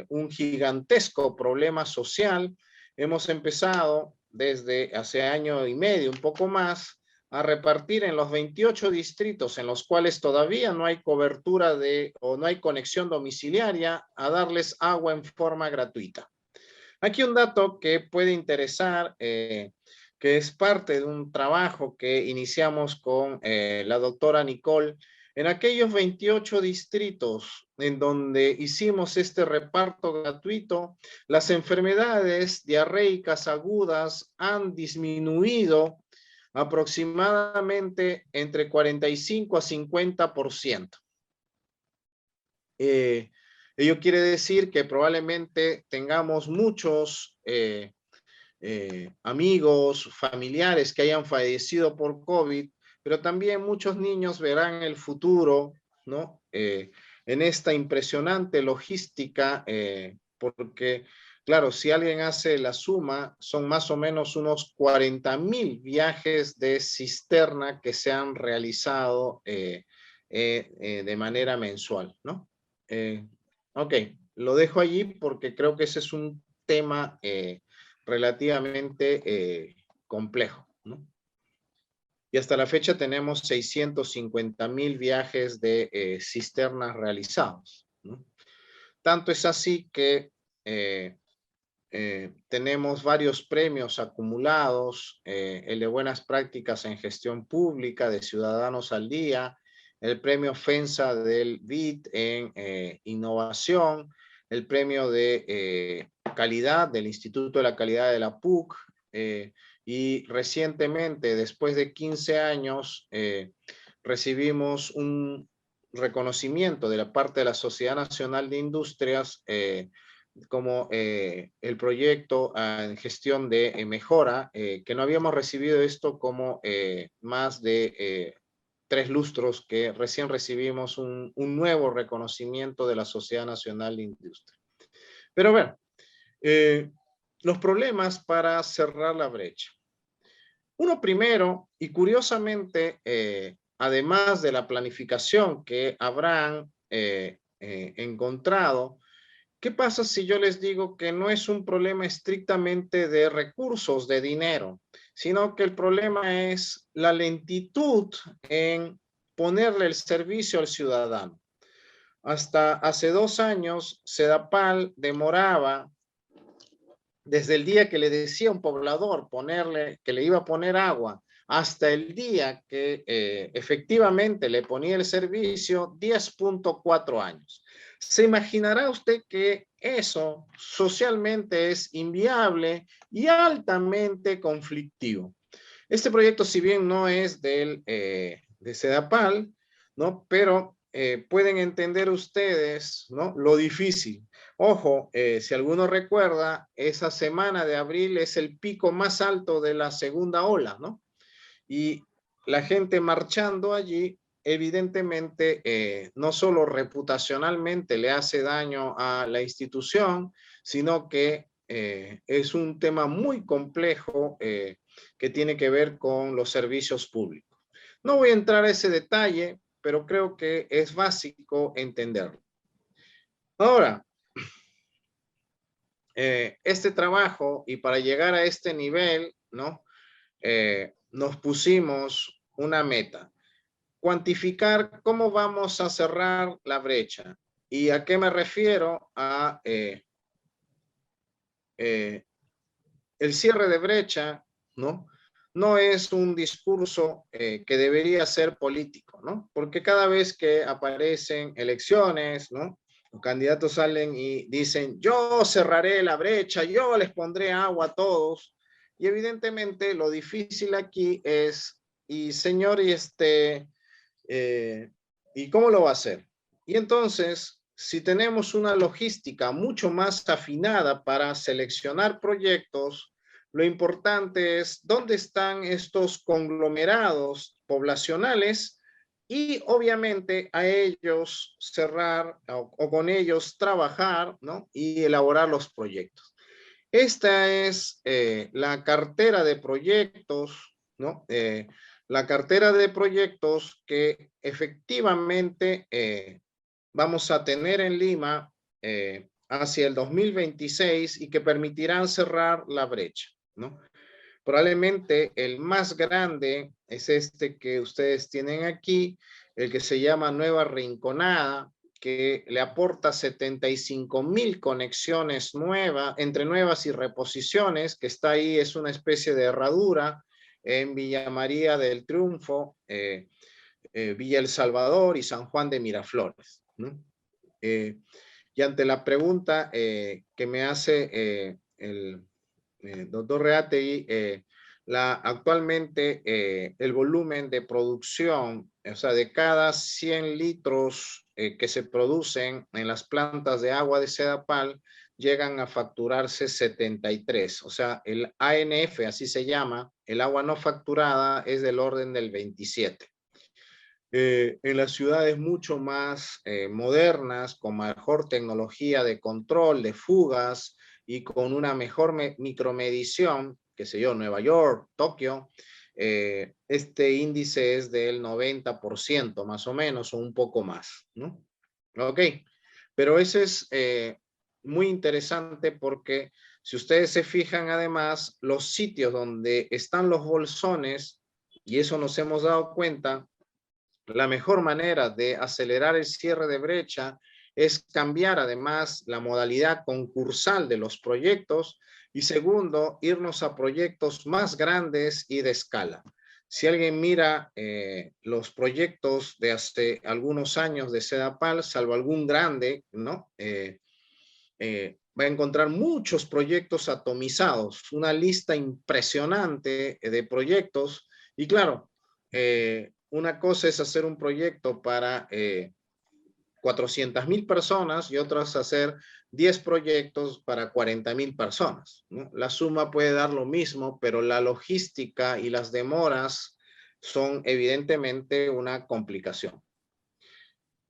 un gigantesco problema social. Hemos empezado desde hace año y medio, un poco más, a repartir en los 28 distritos en los cuales todavía no hay cobertura o no hay conexión domiciliaria, a darles agua en forma gratuita. Aquí un dato que puede interesar, que es parte de un trabajo que iniciamos con la doctora Nicole, en aquellos 28 distritos en donde hicimos este reparto gratuito, las enfermedades diarreicas agudas han disminuido aproximadamente entre 45 a 50%. Ello quiere decir que probablemente tengamos muchos amigos, familiares que hayan fallecido por COVID, pero también muchos niños verán el futuro, ¿no? En esta impresionante logística, porque, claro, si alguien hace la suma, son más o menos unos 40,000 viajes de cisterna que se han realizado de manera mensual, ¿no? Ok, lo dejo allí porque creo que ese es un tema relativamente complejo, ¿no? Y hasta la fecha tenemos 650,000 viajes de cisternas realizados, ¿no? Tanto es así que tenemos varios premios acumulados, el de buenas prácticas en gestión pública de Ciudadanos al Día, el premio FENSA del BID en innovación, el premio de calidad del Instituto de la Calidad de la PUC, y recientemente, después de 15 años, recibimos un reconocimiento de la parte de la Sociedad Nacional de Industrias como el proyecto en gestión de mejora, que no habíamos recibido esto como más de 3 lustros, que recién recibimos un nuevo reconocimiento de la Sociedad Nacional de Industria. Pero bueno, los problemas para cerrar la brecha. Uno primero, y curiosamente, además de la planificación que habrán encontrado, ¿qué pasa si yo les digo que no es un problema estrictamente de recursos, de dinero, sino que el problema es la lentitud en ponerle el servicio al ciudadano? Hasta hace 2 años, Sedapal demoraba desde el día que le decía a un poblador que le iba a poner agua hasta el día que efectivamente le ponía el servicio, 10.4 años. Se imaginará usted que eso socialmente es inviable y altamente conflictivo. Este proyecto, si bien no es de Sedapal, ¿no? Pero pueden entender ustedes, ¿no?, lo difícil. Ojo, si alguno recuerda, esa semana de abril es el pico más alto de la segunda ola, ¿no? Y la gente marchando allí, evidentemente, no solo reputacionalmente le hace daño a la institución, sino que es un tema muy complejo que tiene que ver con los servicios públicos. No voy a entrar a ese detalle, pero creo que es básico entenderlo. Ahora, este trabajo, y para llegar a este nivel, ¿no? Nos pusimos una meta: cuantificar cómo vamos a cerrar la brecha. ¿Y a qué me refiero? A el cierre de brecha, ¿no? No es un discurso que debería ser político, ¿no? Porque cada vez que aparecen elecciones, ¿no? Los candidatos salen y dicen, yo cerraré la brecha, yo les pondré agua a todos. Y evidentemente lo difícil aquí es, y señor, ¿y cómo lo va a hacer? Y entonces, si tenemos una logística mucho más afinada para seleccionar proyectos, lo importante es dónde están estos conglomerados poblacionales y obviamente a ellos cerrar o con ellos trabajar, ¿no? Y elaborar los proyectos. Esta es la cartera de proyectos, ¿no? La cartera de proyectos que efectivamente vamos a tener en Lima hacia el 2026 y que permitirán cerrar la brecha, ¿no? Probablemente el más grande es este que ustedes tienen aquí, el que se llama Nueva Rinconada, que le aporta 75,000 conexiones nuevas, entre nuevas y reposiciones, que está ahí, es una especie de herradura en Villa María del Triunfo, Villa El Salvador y San Juan de Miraflores, ¿no? Y ante la pregunta que me hace el doctor Reategui, actualmente el volumen de producción, o sea, de cada 100 litros que se producen en las plantas de agua de Sedapal, llegan a facturarse 73. O sea, el ANF, así se llama, el agua no facturada, es del orden del 27. En las ciudades mucho más modernas, con mejor tecnología de control, de fugas y con una mejor micromedición, qué sé yo, Nueva York, Tokio, este índice es del 90% más o menos, o un poco más, ¿no? Ok, pero ese es muy interesante porque si ustedes se fijan además, los sitios donde están los bolsones, y eso nos hemos dado cuenta, la mejor manera de acelerar el cierre de brecha es cambiar además la modalidad concursal de los proyectos y segundo, irnos a proyectos más grandes y de escala. Si alguien mira los proyectos de hace algunos años de Sedapal, salvo algún grande, ¿no? Va a encontrar muchos proyectos atomizados, una lista impresionante de proyectos y claro, una cosa es hacer un proyecto para 400,000 personas y otra es hacer 10 proyectos para 40,000 personas, ¿no? La suma puede dar lo mismo, pero la logística y las demoras son evidentemente una complicación.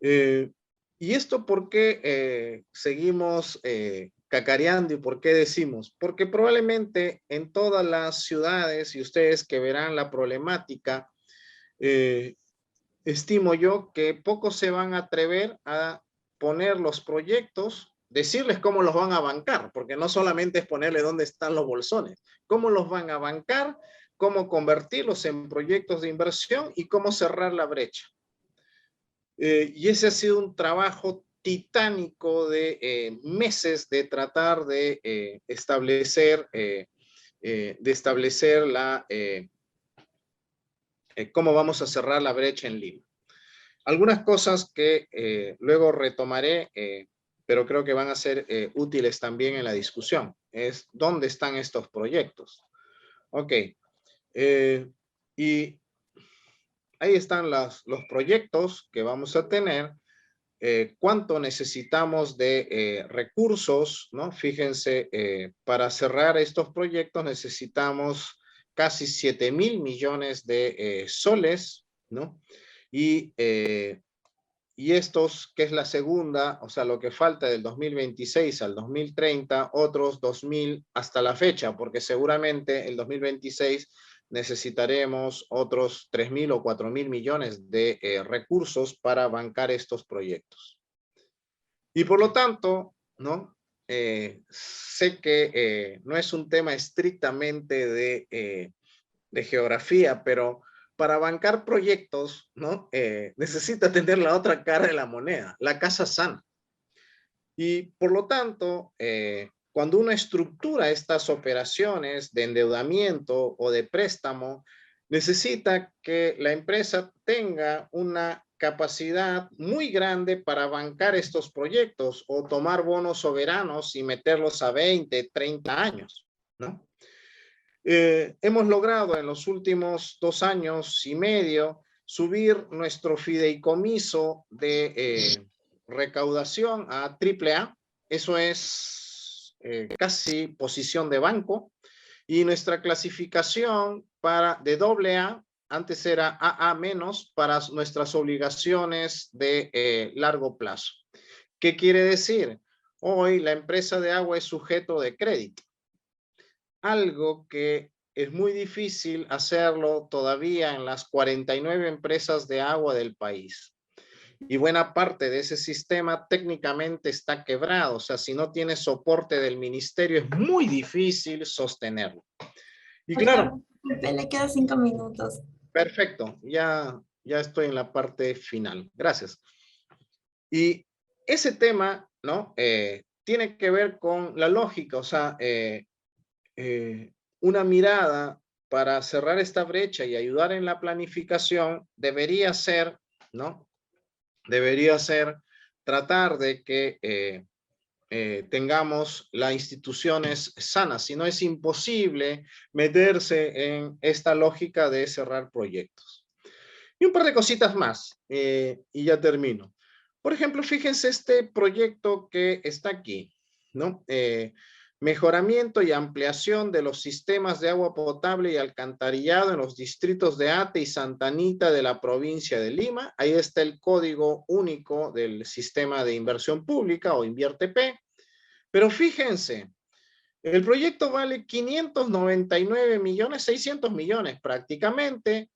¿Y esto por qué seguimos cacareando y por qué decimos? Porque probablemente en todas las ciudades, y ustedes que verán la problemática, estimo yo que pocos se van a atrever a poner los proyectos, decirles cómo los van a bancar, porque no solamente es ponerle dónde están los bolsones, cómo los van a bancar, cómo convertirlos en proyectos de inversión y cómo cerrar la brecha. Y ese ha sido un trabajo titánico de meses de tratar de establecer cómo vamos a cerrar la brecha en Lima. Algunas cosas que luego retomaré, pero creo que van a ser útiles también en la discusión, es dónde están estos proyectos. Ok, y ahí están los proyectos que vamos a tener, cuánto necesitamos de recursos, ¿no? Fíjense, para cerrar estos proyectos necesitamos casi 7,000 millones de soles, ¿no? Y estos, que es la segunda, o sea, lo que falta del 2026 al 2030, otros 2,000 hasta la fecha, porque seguramente el 2026 necesitaremos otros 3.000 o 4.000 millones de recursos para bancar estos proyectos. Y por lo tanto, ¿no? Sé que no es un tema estrictamente de geografía, pero para bancar proyectos, ¿no? Necesita tener la otra cara de la moneda, la casa sana. Y por lo tanto, cuando uno estructura estas operaciones de endeudamiento o de préstamo, necesita que la empresa tenga una capacidad muy grande para bancar estos proyectos o tomar bonos soberanos y meterlos a 20, 30 años, ¿no? Hemos logrado en los últimos 2 años y medio subir nuestro fideicomiso de recaudación a AAA. Eso es casi posición de banco. Y nuestra clasificación de AA, antes era AA- para nuestras obligaciones de largo plazo. ¿Qué quiere decir? Hoy la empresa de agua es sujeto de crédito. Algo que es muy difícil hacerlo todavía en las 49 empresas de agua del país. Y buena parte de ese sistema técnicamente está quebrado. O sea, si no tiene soporte del ministerio, es muy difícil sostenerlo. Y claro. Le quedan 5 minutos. Perfecto, ya estoy en la parte final. Gracias. Y ese tema, ¿no? Tiene que ver con la lógica, o sea, una mirada para cerrar esta brecha y ayudar en la planificación debería ser, ¿no? Debería ser tratar de que tengamos las instituciones sanas. Si no, es imposible meterse en esta lógica de cerrar proyectos. Y un par de cositas más, y ya termino. Por ejemplo, fíjense este proyecto que está aquí, ¿no? Mejoramiento y ampliación de los sistemas de agua potable y alcantarillado en los distritos de Ate y Santa Anita de la provincia de Lima. Ahí está el código único del sistema de inversión pública o InvierteP. Pero fíjense, el proyecto vale 599 millones, 600 millones prácticamente,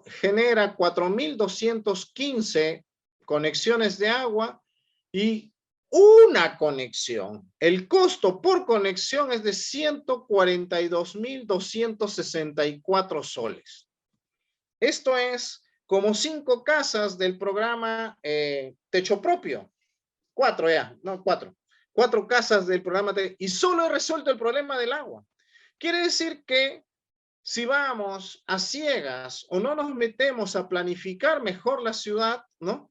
genera 4.215 conexiones de agua y una conexión. El costo por conexión es de 142.264 soles. Esto es como 5 casas del programa Techo Propio. 4 ya, no 4. 4 casas del programa y solo he resuelto el problema del agua. Quiere decir que si vamos a ciegas o no nos metemos a planificar mejor la ciudad, ¿no?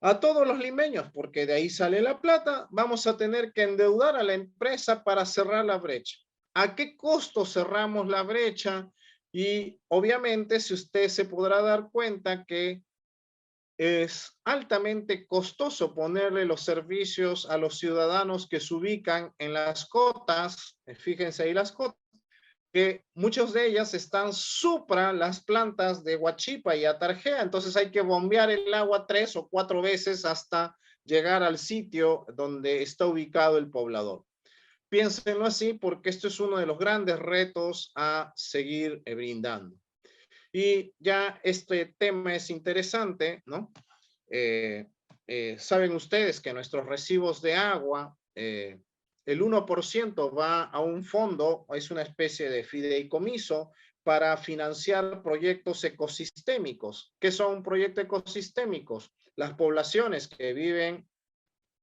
A todos los limeños, porque de ahí sale la plata, vamos a tener que endeudar a la empresa para cerrar la brecha. ¿A qué costo cerramos la brecha? Y obviamente, si usted se podrá dar cuenta que es altamente costoso ponerle los servicios a los ciudadanos que se ubican en las cotas, fíjense ahí las cotas, que muchas de ellas están supra las plantas de Huachipa y Atarjea, entonces hay que bombear el agua 3 o 4 veces hasta llegar al sitio donde está ubicado el poblador. Piénsenlo así porque esto es uno de los grandes retos a seguir brindando. Y ya este tema es interesante, ¿no? Saben ustedes que nuestros recibos de agua, el 1% va a un fondo, es una especie de fideicomiso para financiar proyectos ecosistémicos. ¿Qué son proyectos ecosistémicos? Las poblaciones que viven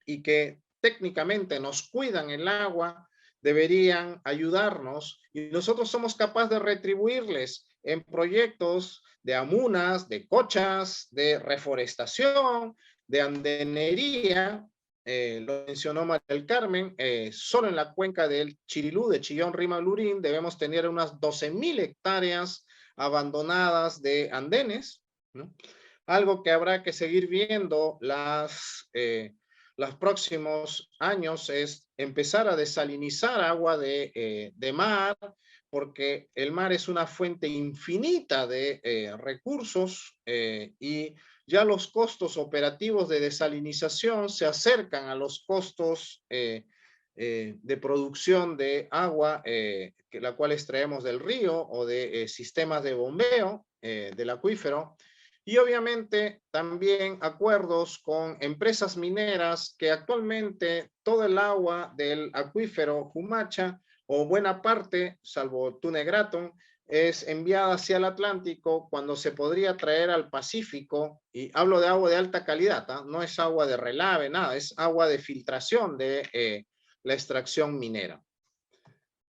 y que técnicamente nos cuidan el agua deberían ayudarnos y nosotros somos capaces de retribuirles en proyectos de amunas, de cochas, de reforestación, de andenería. Lo mencionó María del Carmen, solo en la cuenca del Chirilú, de Chillón, Rima, Lurín, debemos tener unas 12.000 hectáreas abandonadas de andenes, ¿no? Algo que habrá que seguir viendo los próximos años es empezar a desalinizar agua de mar, porque el mar es una fuente infinita de recursos y ya los costos operativos de desalinización se acercan a los costos de producción de agua, la cual extraemos del río o de sistemas de bombeo del acuífero. Y obviamente también acuerdos con empresas mineras que actualmente todo el agua del acuífero Jumacha, o buena parte, salvo Tune Graton, es enviada hacia el Atlántico cuando se podría traer al Pacífico, y hablo de agua de alta calidad, ¿eh? No es agua de relave, nada, es agua de filtración de la extracción minera.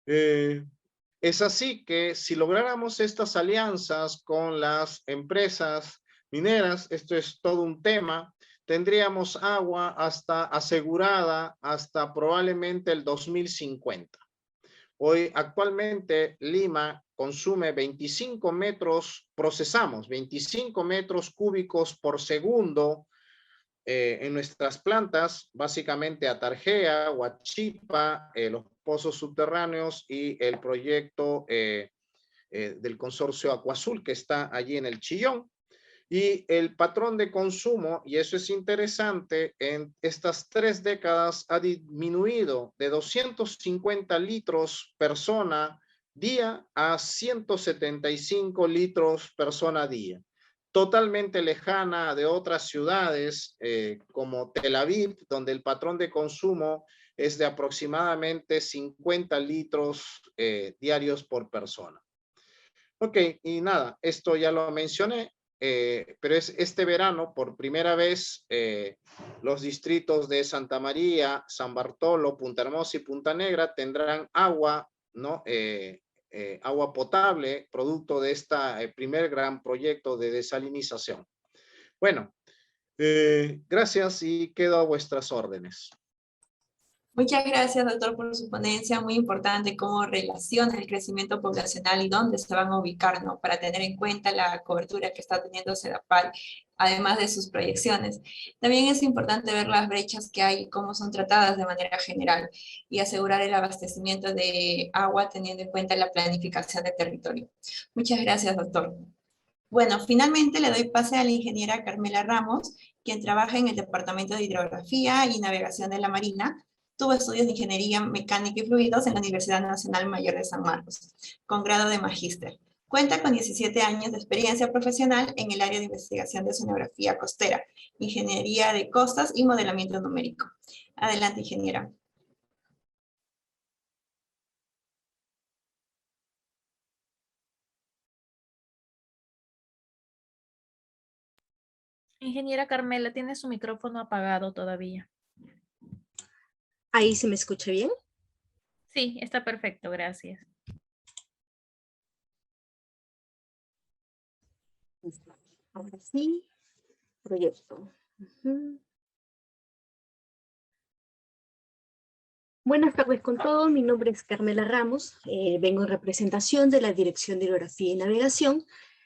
Es así que si lográramos estas alianzas con las empresas mineras, esto es todo un tema, tendríamos agua hasta asegurada hasta probablemente el 2050. Hoy actualmente Lima consume 25 metros, procesamos 25 metros cúbicos por segundo en nuestras plantas, básicamente Atarjea, Huachipa, los pozos subterráneos y el proyecto del consorcio Acuazul que está allí en el Chillón. Y el patrón de consumo, y eso es interesante, en estas 3 décadas ha disminuido de 250 litros persona día a 175 litros persona día. Totalmente lejana de otras ciudades como Tel Aviv, donde el patrón de consumo es de aproximadamente 50 litros diarios por persona. Ok, y nada, esto ya lo mencioné. Pero este verano, por primera vez, los distritos de Santa María, San Bartolo, Punta Hermosa y Punta Negra tendrán agua, ¿no? Agua potable, producto de este primer gran proyecto de desalinización. Bueno, gracias y quedo a vuestras órdenes. Muchas gracias, doctor, por su ponencia. Muy importante cómo relaciona el crecimiento poblacional y dónde se van a ubicar, ¿no? Para tener en cuenta la cobertura que está teniendo Sedapal, además de sus proyecciones. También es importante ver las brechas que hay y cómo son tratadas de manera general y asegurar el abastecimiento de agua teniendo en cuenta la planificación del territorio. Muchas gracias, doctor. Bueno, finalmente le doy pase a la ingeniera Carmela Ramos, quien trabaja en el Departamento de Hidrografía y Navegación de la Marina. Tuvo estudios de Ingeniería Mecánica y Fluidos en la Universidad Nacional Mayor de San Marcos, con grado de magíster. Cuenta con 17 años de experiencia profesional en el área de investigación de oceanografía costera, ingeniería de costas y modelamiento numérico. Adelante, ingeniera. Ingeniera Carmela, tiene su micrófono apagado todavía. ¿Ahí se me escucha bien? Sí, está perfecto, gracias. Ahora sí, proyecto. Buenas tardes con todos, mi nombre es Carmela Ramos, vengo en representación de la Dirección de Hidrografía y Navegación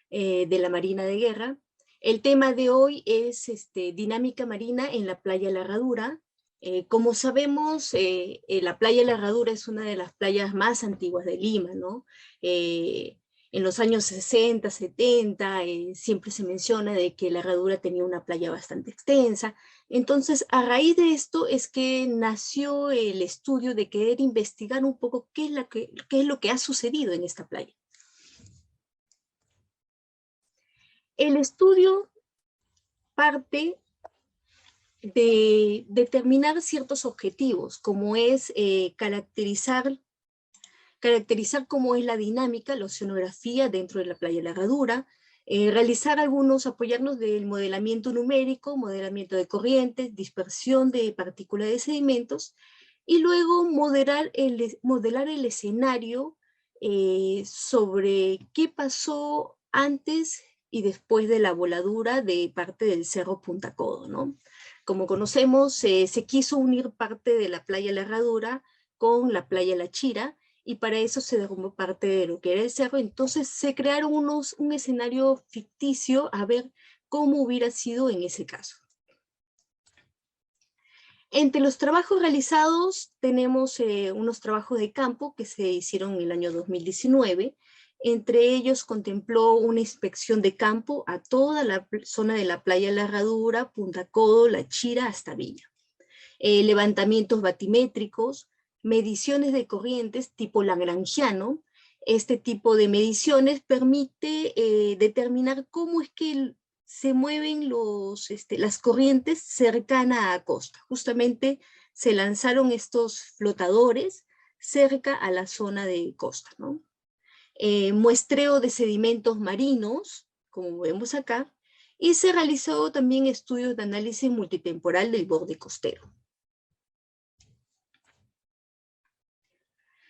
de la Marina de Guerra. El tema de hoy es dinámica marina en la playa La Herradura. Como sabemos, la playa La Herradura es una de las playas más antiguas de Lima, ¿no? En los años 60, 70, siempre se menciona de que La Herradura tenía una playa bastante extensa. Entonces, a raíz de esto es que nació el estudio de querer investigar un poco qué es lo que ha sucedido en esta playa. El estudio parte de determinar ciertos objetivos, como es caracterizar cómo es la dinámica, la oceanografía dentro de la playa La Herradura, apoyarnos del modelamiento numérico, modelamiento de corrientes, dispersión de partículas de sedimentos, y luego modelar el escenario sobre qué pasó antes y después de la voladura de parte del Cerro Punta Codo, ¿no? Como conocemos, se quiso unir parte de la playa La Herradura con la playa La Chira, y para eso se derrumbó parte de lo que era el cerro. Entonces se crearon un escenario ficticio a ver cómo hubiera sido en ese caso. Entre los trabajos realizados tenemos unos trabajos de campo que se hicieron en el año 2019. Entre ellos contempló una inspección de campo a toda la zona de la playa La Herradura, Punta Codo, La Chira hasta Villa. Levantamientos batimétricos, mediciones de corrientes tipo lagrangiano. Este tipo de mediciones permite determinar cómo es que se mueven las corrientes cercanas a costa. Justamente se lanzaron estos flotadores cerca a la zona de costa, ¿no? Muestreo de sedimentos marinos, como vemos acá, y se realizó también estudios de análisis multitemporal del borde costero.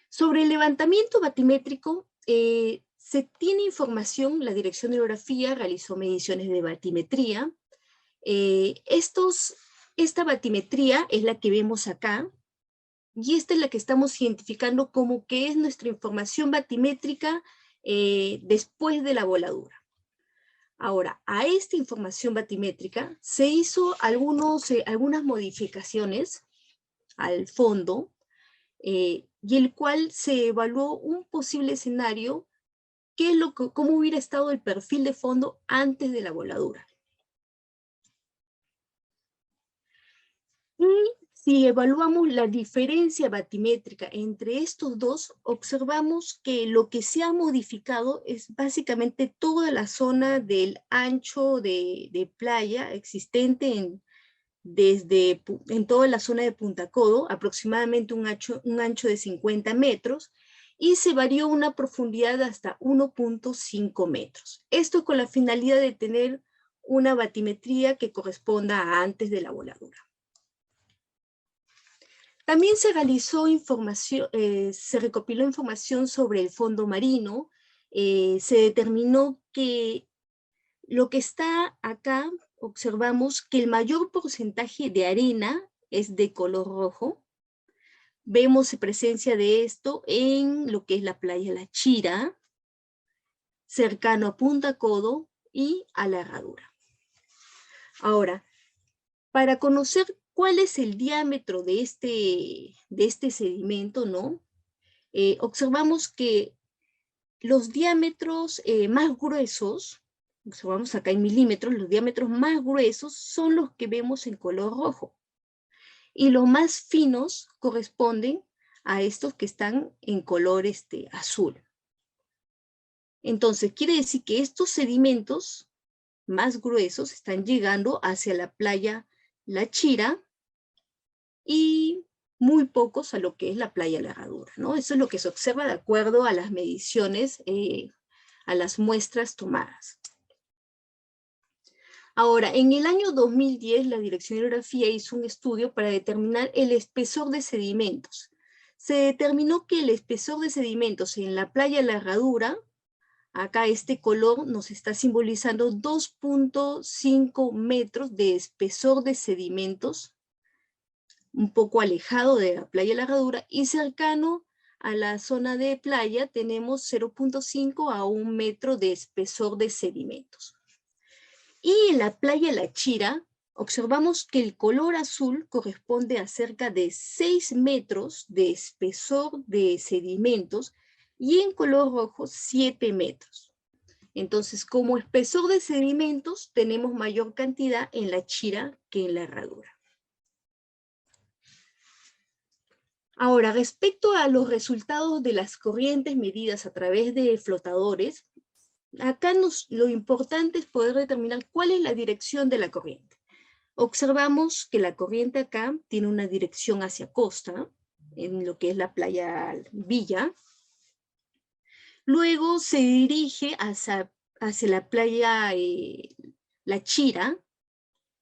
Sobre el levantamiento batimétrico, se tiene información, la Dirección de Hidrografía realizó mediciones de batimetría. Esta batimetría es la que vemos acá, y esta es la que estamos identificando como que es nuestra información batimétrica después de la voladura. Ahora, a esta información batimétrica se hizo algunas modificaciones al fondo, y el cual se evaluó un posible escenario, cómo hubiera estado el perfil de fondo antes de la voladura. Y si evaluamos la diferencia batimétrica entre estos dos, observamos que lo que se ha modificado es básicamente toda la zona del ancho de playa existente en toda la zona de Punta Codo, aproximadamente un ancho de 50 metros, y se varió una profundidad de hasta 1.5 metros. Esto con la finalidad de tener una batimetría que corresponda a antes de la voladura. También se realizó información, se recopiló información sobre el fondo marino. Se determinó que lo que está acá, observamos que el mayor porcentaje de arena es de color rojo. Vemos presencia de esto en lo que es la playa La Chira, cercano a Punta Codo y a la Herradura. Ahora, para conocer cuál es el diámetro de este sedimento, ¿no? Observamos que los diámetros más gruesos, observamos acá en milímetros, los diámetros más gruesos son los que vemos en color rojo. Y los más finos corresponden a estos que están en color azul. Entonces, quiere decir que estos sedimentos más gruesos están llegando hacia la playa La Chira y muy pocos a lo que es la playa La Herradura, ¿no? Eso es lo que se observa de acuerdo a las mediciones, a las muestras tomadas. Ahora, en el año 2010, la Dirección de Hidrografía hizo un estudio para determinar el espesor de sedimentos. Se determinó que el espesor de sedimentos en la playa La Herradura, acá este color nos está simbolizando 2.5 metros de espesor de sedimentos, un poco alejado de la playa La Herradura, y cercano a la zona de playa tenemos 0.5 a 1 metro de espesor de sedimentos. Y en la playa La Chira observamos que el color azul corresponde a cerca de 6 metros de espesor de sedimentos y en color rojo 7 metros. Entonces, como espesor de sedimentos tenemos mayor cantidad en La Chira que en la Herradura. Ahora, respecto a los resultados de las corrientes medidas a través de flotadores, acá lo importante es poder determinar cuál es la dirección de la corriente. Observamos que la corriente acá tiene una dirección hacia costa, en lo que es la playa Villa. Luego se dirige hacia la playa La Chira.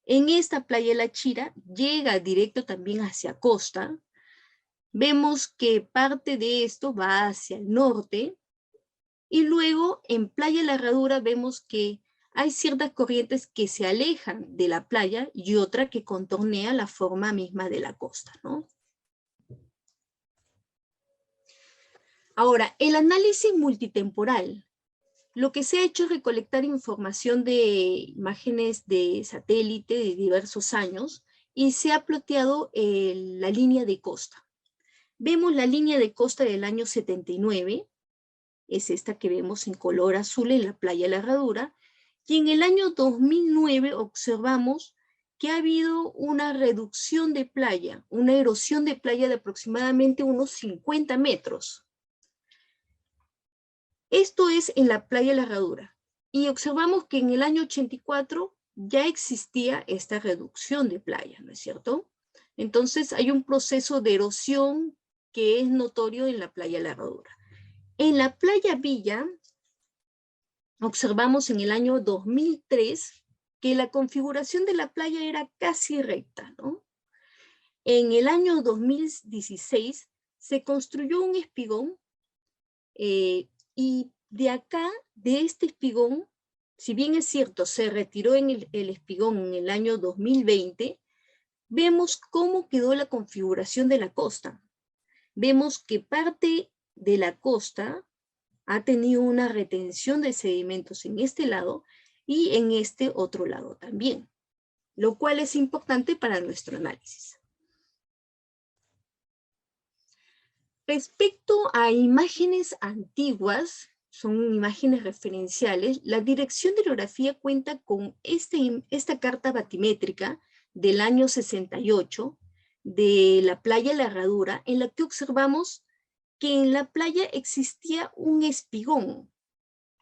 En esta playa La Chira llega directo también hacia costa. Vemos que parte de esto va hacia el norte. Y luego en playa La Herradura vemos que hay ciertas corrientes que se alejan de la playa y otra que contornea la forma misma de la costa, ¿no? Ahora, el análisis multitemporal. Lo que se ha hecho es recolectar información de imágenes de satélite de diversos años y se ha ploteado la línea de costa. Vemos la línea de costa del año 79, es esta que vemos en color azul en la playa La Herradura, y en el año 2009 observamos que ha habido una reducción de playa, una erosión de playa de aproximadamente unos 50 metros. Esto es en la playa La Herradura. Y observamos que en el año 84 ya existía esta reducción de playa, ¿no es cierto? Entonces hay un proceso de erosión que es notorio en la playa La Herradura. En la playa Villa, observamos en el año 2003 que la configuración de la playa era casi recta, ¿no? En el año 2016 se construyó un espigón y de acá, de este espigón, si bien es cierto, se retiró en el espigón en el año 2020, vemos cómo quedó la configuración de la costa. Vemos que parte de la costa ha tenido una retención de sedimentos en este lado y en este otro lado también, lo cual es importante para nuestro análisis. Respecto a imágenes antiguas, son imágenes referenciales, la Dirección de Hidrografía cuenta con esta carta batimétrica del año 68 de la playa La Herradura, en la que observamos que en la playa existía un espigón.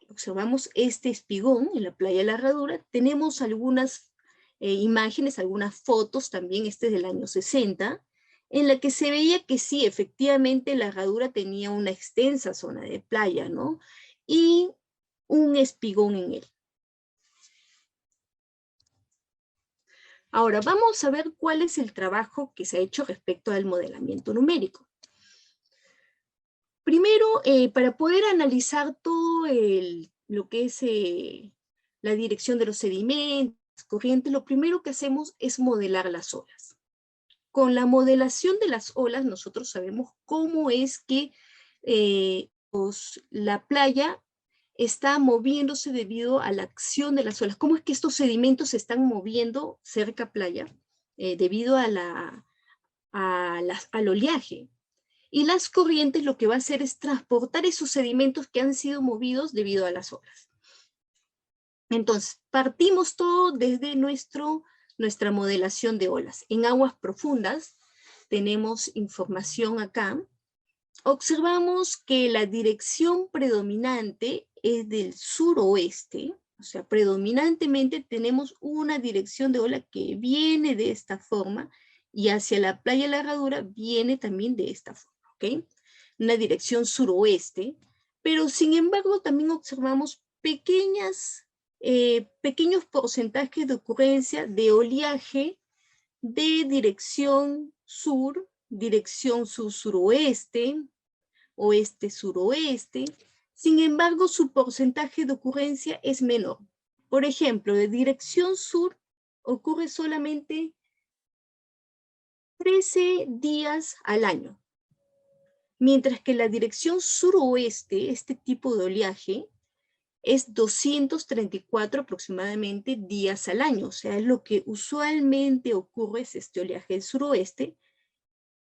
Observamos este espigón en la playa La Herradura. Tenemos algunas imágenes, algunas fotos también, este es del año 60, en la que se veía que sí, efectivamente La Herradura tenía una extensa zona de playa, ¿no? Y un espigón en él. Ahora, vamos a ver cuál es el trabajo que se ha hecho respecto al modelamiento numérico. Primero, para poder analizar todo lo que es la dirección de los sedimentos, corrientes, lo primero que hacemos es modelar las olas. Con la modelación de las olas, nosotros sabemos cómo es que la playa está moviéndose debido a la acción de las olas. ¿Cómo es que estos sedimentos se están moviendo cerca a playa debido a al oleaje? Y las corrientes lo que va a hacer es transportar esos sedimentos que han sido movidos debido a las olas. Entonces, partimos todo desde nuestra modelación de olas. En aguas profundas tenemos información acá. Observamos que la dirección predominante es del suroeste, o sea, predominantemente tenemos una dirección de ola que viene de esta forma y hacia la playa La Herradura viene también de esta forma, ¿ok? Una dirección suroeste, pero sin embargo también observamos pequeños porcentajes de ocurrencia de oleaje de dirección sur, dirección sur-suroeste, oeste-suroeste. Sin embargo, su porcentaje de ocurrencia es menor. Por ejemplo, de dirección sur ocurre solamente 13 días al año, mientras que la dirección suroeste, este tipo de oleaje, es 234 aproximadamente días al año. O sea, lo que usualmente ocurre es este oleaje del suroeste,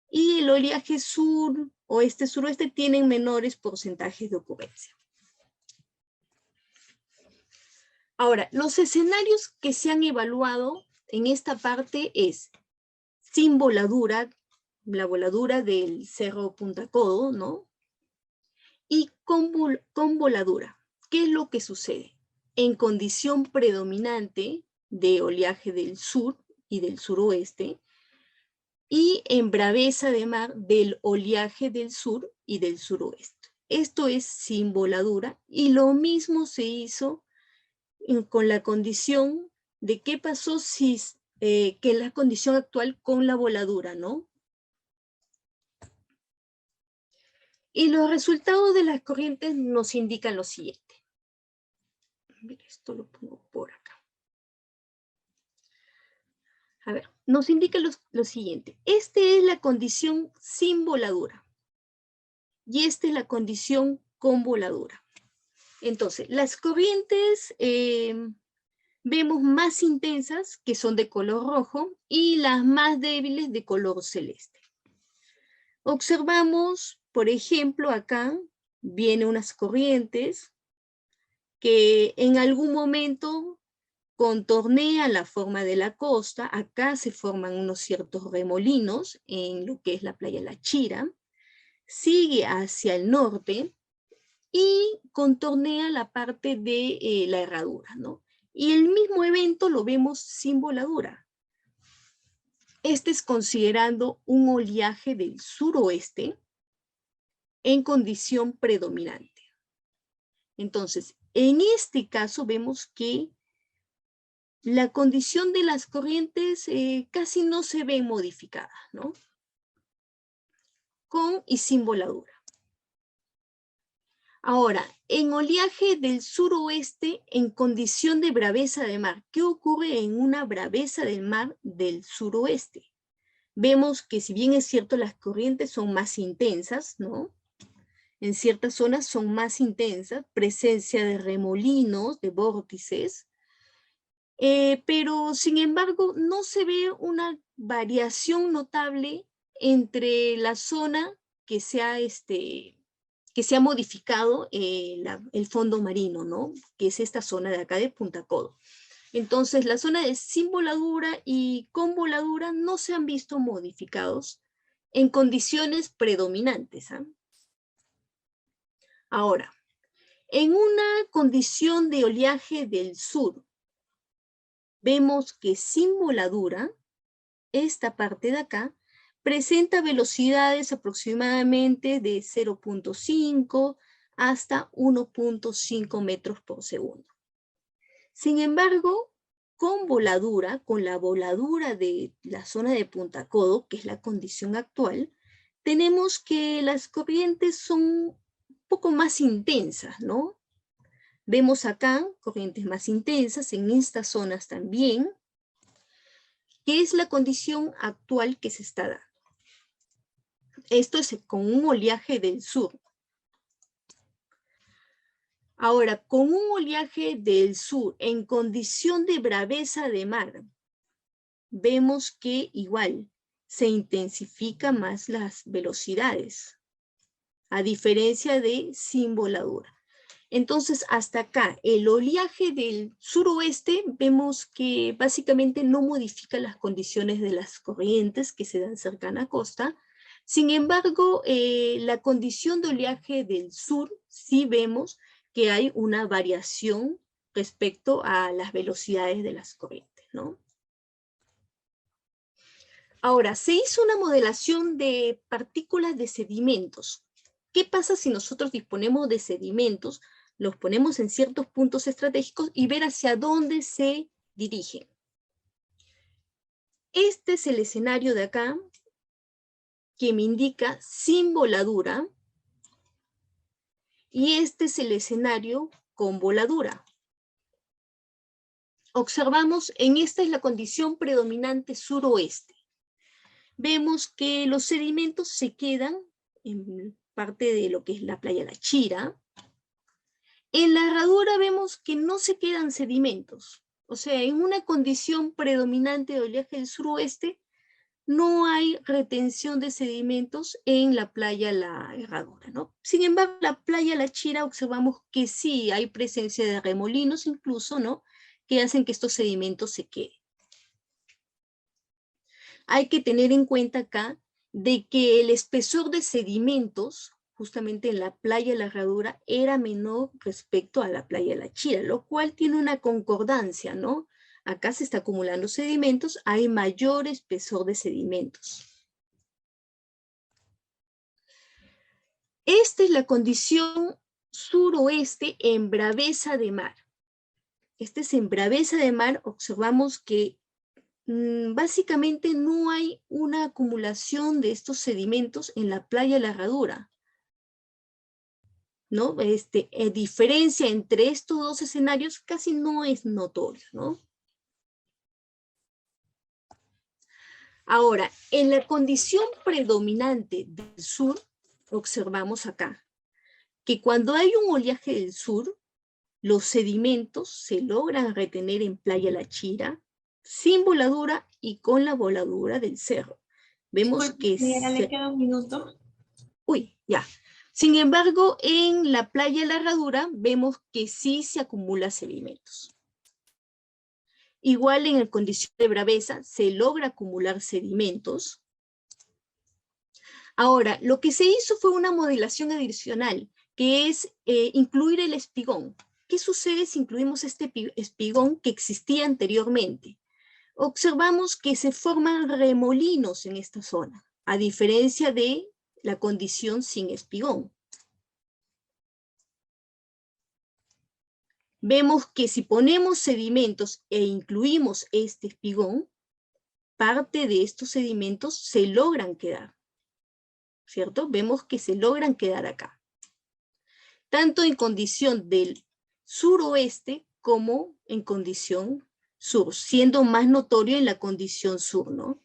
y el oleaje sur, oeste, suroeste tienen menores porcentajes de ocurrencia. Ahora, los escenarios que se han evaluado en esta parte es sin voladura, la voladura del Cerro Punta Codo, ¿no? Y con voladura. ¿Qué es lo que sucede? En condición predominante de oleaje del sur y del suroeste, y en braveza de mar del oleaje del sur y del suroeste. Esto es sin voladura, y lo mismo se hizo con la condición de qué pasó si, que es la condición actual con la voladura, ¿no? Y los resultados de las corrientes nos indican lo siguiente. Mira, esto lo pongo por acá. A ver, nos indica lo siguiente. Esta es la condición sin voladura. Y esta es la condición con voladura. Entonces, las corrientes vemos más intensas, que son de color rojo, y las más débiles de color celeste. Observamos, por ejemplo, acá vienen unas corrientes que en algún momento contornea la forma de la costa. Acá se forman unos ciertos remolinos en lo que es la playa La Chira. Sigue hacia el norte y contornea la parte de la herradura, ¿no? Y el mismo evento lo vemos sin voladura. Este es considerando un oleaje del suroeste en condición predominante. Entonces, en este caso vemos que la condición de las corrientes casi no se ve modificada, ¿no? Con y sin voladura. Ahora, en oleaje del suroeste en condición de braveza de mar, ¿qué ocurre en una braveza del mar del suroeste? Vemos que si bien es cierto las corrientes son más intensas, ¿no? En ciertas zonas son más intensas, presencia de remolinos, de vórtices, pero sin embargo no se ve una variación notable entre la zona que se ha modificado el fondo marino, ¿no? Que es esta zona de acá de Punta Codo. Entonces, la zona de sin voladura y con voladura no se han visto modificados en condiciones predominantes, ¿eh? Ahora, en una condición de oleaje del sur, vemos que sin voladura, esta parte de acá, presenta velocidades aproximadamente de 0.5 hasta 1.5 metros por segundo. Sin embargo, con voladura, con la voladura de la zona de Punta Codo, que es la condición actual, tenemos que las corrientes son un poco más intensas, ¿no? Vemos acá corrientes más intensas en estas zonas también, que es la condición actual que se está dando. Esto es con un oleaje del sur. Ahora, con un oleaje del sur en condición de braveza de mar, vemos que igual se intensifican más las velocidades, a diferencia de sin voladura. Entonces, hasta acá, el oleaje del suroeste, vemos que básicamente no modifica las condiciones de las corrientes que se dan cercana a costa. Sin embargo, la condición de oleaje del sur, sí vemos que hay una variación respecto a las velocidades de las corrientes, ¿no? Ahora, se hizo una modelación de partículas de sedimentos. ¿Qué pasa si nosotros disponemos de sedimentos, los ponemos en ciertos puntos estratégicos y ver hacia dónde se dirigen? Este es el escenario de acá que me indica sin voladura y este es el escenario con voladura. Observamos, esta es la condición predominante suroeste. Vemos que los sedimentos se quedan en parte de lo que es la playa La Chira. En la herradura vemos que no se quedan sedimentos. O sea, en una condición predominante de oleaje del suroeste, no hay retención de sedimentos en la playa La Herradura, ¿no? Sin embargo, en la playa La Chira observamos que sí hay presencia de remolinos incluso, ¿no? Que hacen que estos sedimentos se queden. Hay que tener en cuenta acá de que el espesor de sedimentos, justamente en la playa La Herradura, era menor respecto a la playa La Chira, lo cual tiene una concordancia, ¿no? Acá se está acumulando sedimentos, hay mayor espesor de sedimentos. Esta es la condición suroeste en braveza de mar. Este es en braveza de mar, observamos que básicamente no hay una acumulación de estos sedimentos en la playa La Herradura, ¿no? Diferencia entre estos dos escenarios casi no es notoria, ¿no? Ahora, en la condición predominante del sur, observamos acá que cuando hay un oleaje del sur, los sedimentos se logran retener en playa La Chira, sin voladura y con la voladura del cerro. Vemos que... ¿Le queda un minuto? Uy, ya. Sin embargo, en la playa La Herradura vemos que sí se acumulan sedimentos. Igual en el condición de braveza se logra acumular sedimentos. Ahora, lo que se hizo fue una modelación adicional, que es incluir el espigón. ¿Qué sucede si incluimos este espigón que existía anteriormente? Observamos que se forman remolinos en esta zona, a diferencia de la condición sin espigón. Vemos que si ponemos sedimentos e incluimos este espigón, parte de estos sedimentos se logran quedar, ¿cierto? Vemos que se logran quedar acá. Tanto en condición del suroeste como en condición sur, siendo más notorio en la condición sur, ¿no?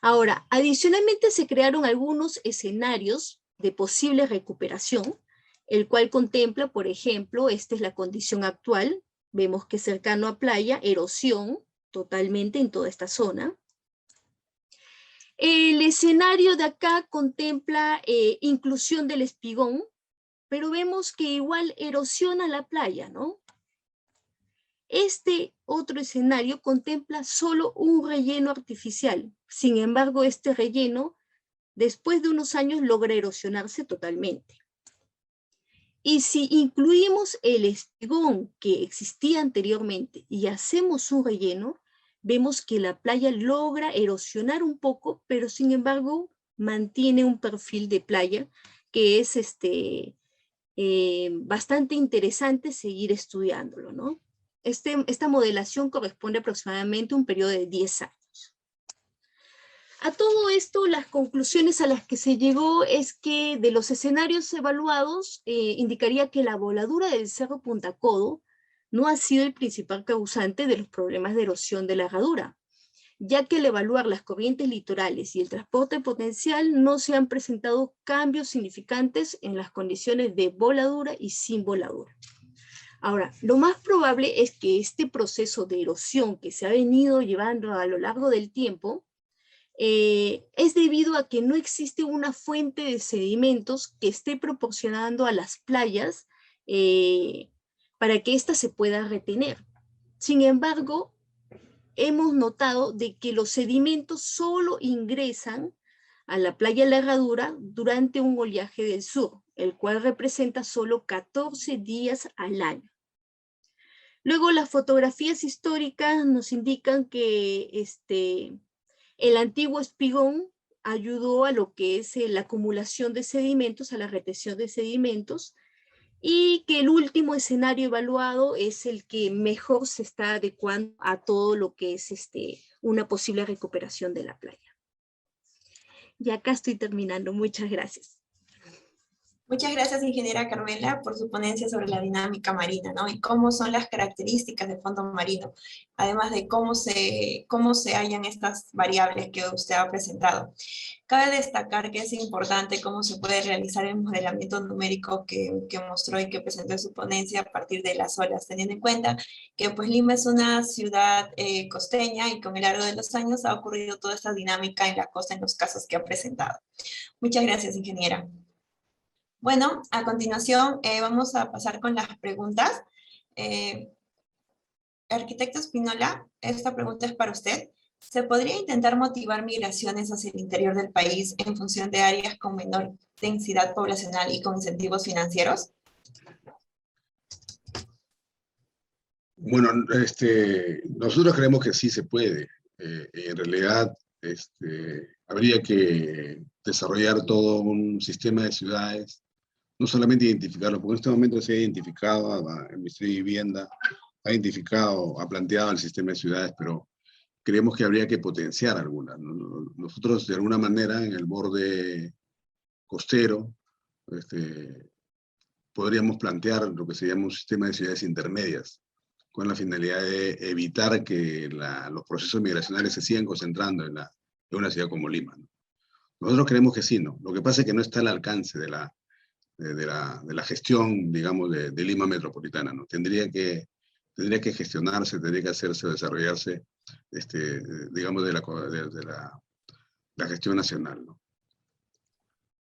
Ahora, adicionalmente se crearon algunos escenarios de posible recuperación, el cual contempla, por ejemplo, esta es la condición actual, vemos que cercano a playa, erosión totalmente en toda esta zona. El escenario de acá contempla inclusión del espigón, pero vemos que igual erosiona la playa, ¿no? Este otro escenario contempla solo un relleno artificial. Sin embargo, este relleno, después de unos años, logra erosionarse totalmente. Y si incluimos el espigón que existía anteriormente y hacemos un relleno, vemos que la playa logra erosionar un poco, pero sin embargo mantiene un perfil de playa que es bastante interesante seguir estudiándolo, ¿no? Esta modelación corresponde aproximadamente a un periodo de 10 años. A todo esto, las conclusiones a las que se llegó es que de los escenarios evaluados, indicaría que la voladura del Cerro Punta Codo no ha sido el principal causante de los problemas de erosión de la herradura, ya que al evaluar las corrientes litorales y el transporte potencial no se han presentado cambios significantes en las condiciones de voladura y sin voladura. Ahora, lo más probable es que este proceso de erosión que se ha venido llevando a lo largo del tiempo es debido a que no existe una fuente de sedimentos que esté proporcionando a las playas para que ésta se pueda retener. Sin embargo, hemos notado de que los sedimentos solo ingresan a la playa La Herradura durante un oleaje del sur, el cual representa solo 14 días al año. Luego, las fotografías históricas nos indican que el antiguo espigón ayudó a lo que es la acumulación de sedimentos, a la retención de sedimentos, y que el último escenario evaluado es el que mejor se está adecuando a todo lo que es una posible recuperación de la playa. Y acá estoy terminando. Muchas gracias. Muchas gracias, ingeniera Carmela, por su ponencia sobre la dinámica marina, ¿no? Y cómo son las características del fondo marino, además de cómo se hallan estas variables que usted ha presentado. Cabe destacar que es importante cómo se puede realizar el modelamiento numérico que mostró y que presentó en su ponencia a partir de las olas, teniendo en cuenta que pues Lima es una ciudad costeña y con el largo de los años ha ocurrido toda esta dinámica en la costa en los casos que ha presentado. Muchas gracias, ingeniera. Bueno, a continuación vamos a pasar con las preguntas. Arquitecto Espinola, esta pregunta es para usted. ¿Se podría intentar motivar migraciones hacia el interior del país en función de áreas con menor densidad poblacional y con incentivos financieros? Bueno, nosotros creemos que sí se puede. En realidad, habría que desarrollar todo un sistema de ciudades, no solamente identificarlo, porque en este momento se ha identificado, el Ministerio de Vivienda ha identificado, ha planteado el sistema de ciudades, pero creemos que habría que potenciar algunas. Nosotros, de alguna manera, en el borde costero, podríamos plantear lo que se llama un sistema de ciudades intermedias, con la finalidad de evitar que los procesos migracionales se sigan concentrando en una ciudad como Lima, ¿no? Nosotros creemos que sí, ¿no? Lo que pasa es que no está al alcance de la gestión, digamos, de Lima metropolitana, ¿no? Tendría que gestionarse, tendría que hacerse o desarrollarse, digamos, de la gestión nacional, ¿no?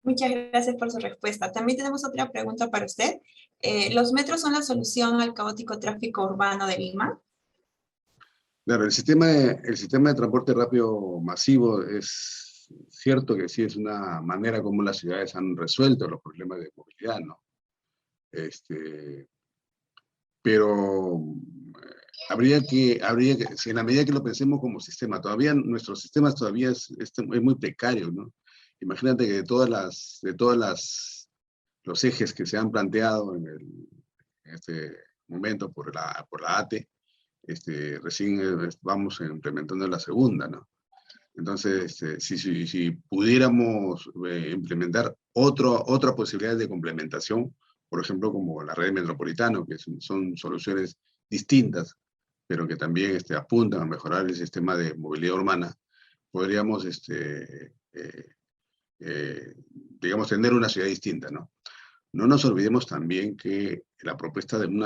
Muchas gracias por su respuesta. También tenemos otra pregunta para usted. ¿Los metros son la solución al caótico tráfico urbano de Lima? Claro, el sistema de transporte rápido masivo es cierto que sí es una manera como las ciudades han resuelto los problemas de movilidad, ¿no? Pero habría que, si en la medida que lo pensemos como sistema, todavía nuestros sistemas todavía es muy precario, ¿no? Imagínate que los ejes que se han planteado en este momento por la ATE, recién vamos implementando la segunda, ¿no? Entonces, si pudiéramos implementar otra posibilidad de complementación, por ejemplo, como la red metropolitana, que son soluciones distintas, pero que también apuntan a mejorar el sistema de movilidad urbana, podríamos, digamos, tener una ciudad distinta, ¿no? No nos olvidemos también que una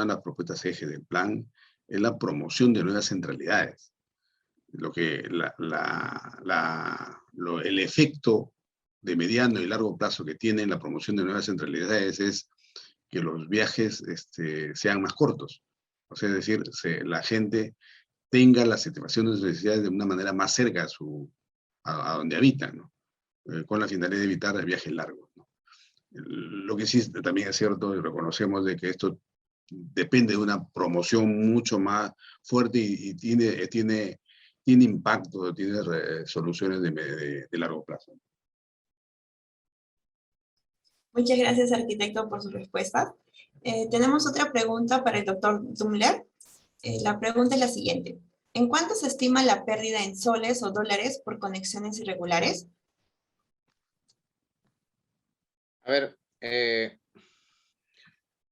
de las propuestas eje del plan es la promoción de nuevas centralidades. El efecto de mediano y largo plazo que tiene la promoción de nuevas centralidades es que los viajes sean más cortos. O sea, es decir, la gente tenga la satisfacción de sus necesidades de una manera más cerca a donde habitan, ¿no? Con la finalidad de evitar viajes largos, ¿no? Lo que sí también es cierto y reconocemos de que esto depende de una promoción mucho más fuerte y tiene impacto, tiene soluciones de largo plazo. Muchas gracias, arquitecto, por su respuesta. Tenemos otra pregunta para el doctor Dumler. La pregunta es la siguiente. ¿En cuánto se estima la pérdida en soles o dólares por conexiones irregulares? A ver,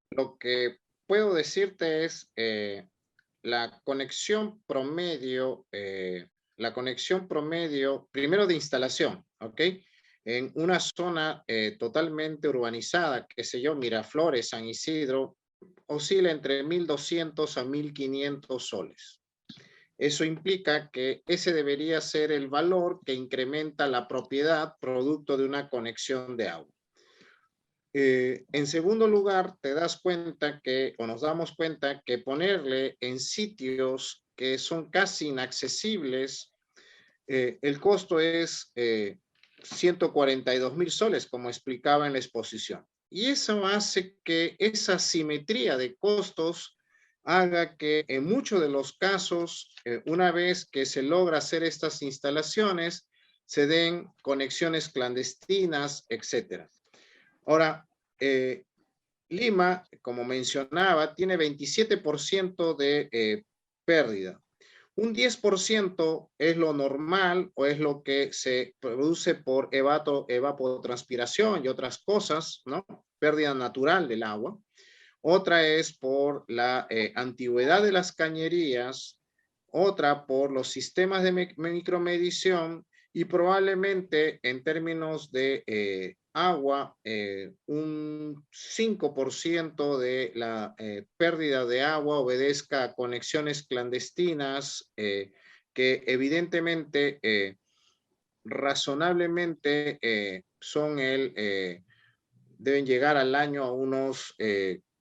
lo que puedo decirte es la conexión promedio, primero de instalación, ¿ok? En una zona totalmente urbanizada, qué sé yo, Miraflores, San Isidro, oscila entre 1.200 a 1.500 soles. Eso implica que ese debería ser el valor que incrementa la propiedad producto de una conexión de agua. En segundo lugar, te das cuenta que, o nos damos cuenta que ponerle en sitios que son casi inaccesibles, el costo es 142.000 soles, como explicaba en la exposición. Y eso hace que esa simetría de costos haga que en muchos de los casos, una vez que se logra hacer estas instalaciones, se den conexiones clandestinas, etcétera. Ahora, Lima, como mencionaba, tiene 27% de pérdida. Un 10% es lo normal o es lo que se produce por evapotranspiración y otras cosas, ¿no? Pérdida natural del agua. Otra es por la antigüedad de las cañerías, otra por los sistemas de micromedición y probablemente en términos de agua, un 5% de la pérdida de agua obedezca a conexiones clandestinas que evidentemente, razonablemente deben llegar al año a unos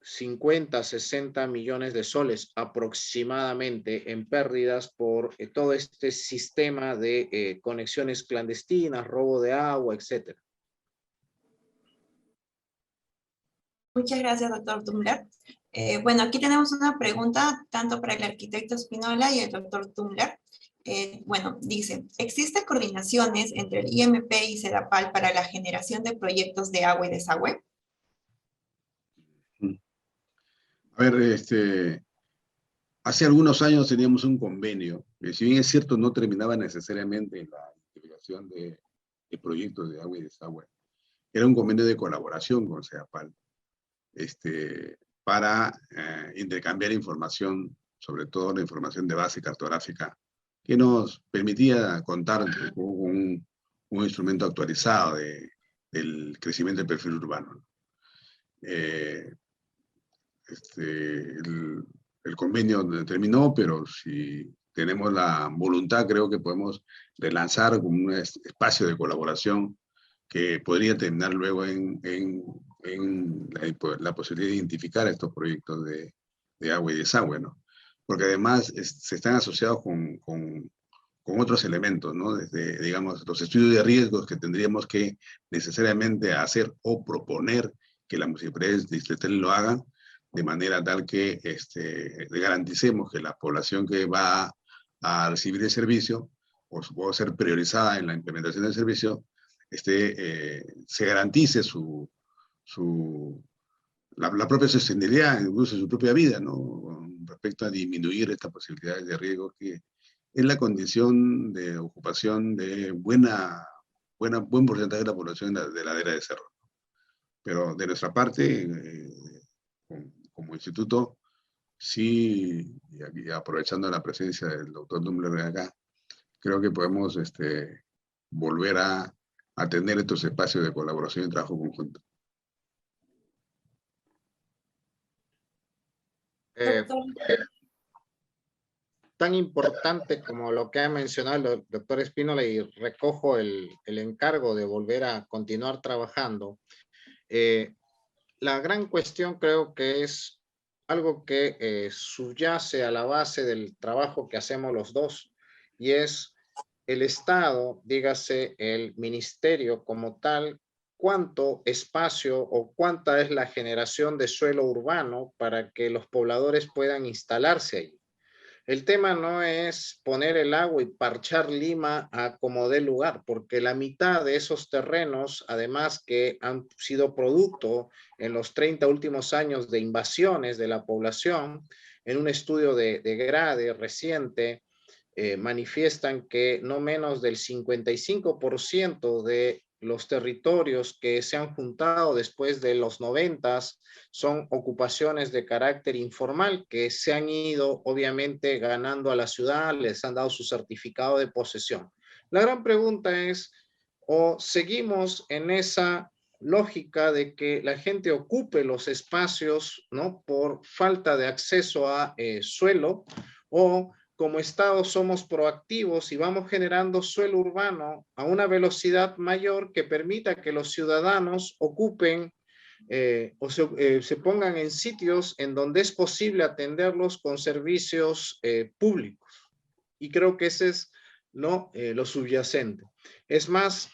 50, 60 millones de soles aproximadamente en pérdidas por todo este sistema de conexiones clandestinas, robo de agua, etcétera. Muchas gracias, doctor Tumler. Bueno, aquí tenemos una pregunta tanto para el arquitecto Spinola y el doctor Tumler. Bueno, dice, ¿existen coordinaciones entre el IMP y CEDAPAL para la generación de proyectos de agua y desagüe? A ver, hace algunos años teníamos un convenio, que si bien es cierto no terminaba necesariamente en la integración de proyectos de agua y desagüe. Era un convenio de colaboración con CEDAPAL, para intercambiar información, sobre todo la información de base cartográfica, que nos permitía contar con un instrumento actualizado del crecimiento del perfil urbano. El convenio terminó, pero si tenemos la voluntad, creo que podemos relanzar un espacio de colaboración que podría terminar luego en la posibilidad de identificar estos proyectos de agua y desagüe, ¿no? porque además se están asociados con otros elementos, ¿no? Desde, digamos, los estudios de riesgos que tendríamos que necesariamente hacer o proponer que las municipalidades distritales lo hagan, de manera tal que garanticemos que la población que va a recibir el servicio o ser priorizada en la implementación del servicio, se garantice la propia sostenibilidad, incluso su propia vida, ¿no? Respecto a disminuir estas posibilidades de riesgo que es la condición de ocupación de buen porcentaje de la población de la ladera de cerro. Pero de nuestra parte, como instituto, sí, y aprovechando la presencia del doctor Dumbler acá, creo que podemos volver a tener estos espacios de colaboración y trabajo conjunto. Tan importante como lo que ha mencionado el doctor Espínola, y recojo el encargo de volver a continuar trabajando. La gran cuestión creo que es algo que subyace a la base del trabajo que hacemos los dos, y es el Estado, dígase el ministerio como tal, cuánto espacio o cuánta es la generación de suelo urbano para que los pobladores puedan instalarse allí. El tema no es poner el agua y parchar Lima a como dé lugar, porque la mitad de esos terrenos, además que han sido producto en los 30 últimos años de invasiones de la población, en un estudio de GRADE reciente, manifiestan que no menos del 55% de los territorios que se han juntado después de los 90s son ocupaciones de carácter informal que se han ido obviamente ganando a la ciudad, les han dado su certificado de posesión. La gran pregunta es, ¿o seguimos en esa lógica de que la gente ocupe los espacios, ¿no?, por falta de acceso a suelo, o como Estado somos proactivos y vamos generando suelo urbano a una velocidad mayor que permita que los ciudadanos ocupen se pongan en sitios en donde es posible atenderlos con servicios públicos? Y creo que ese es lo subyacente. Es más,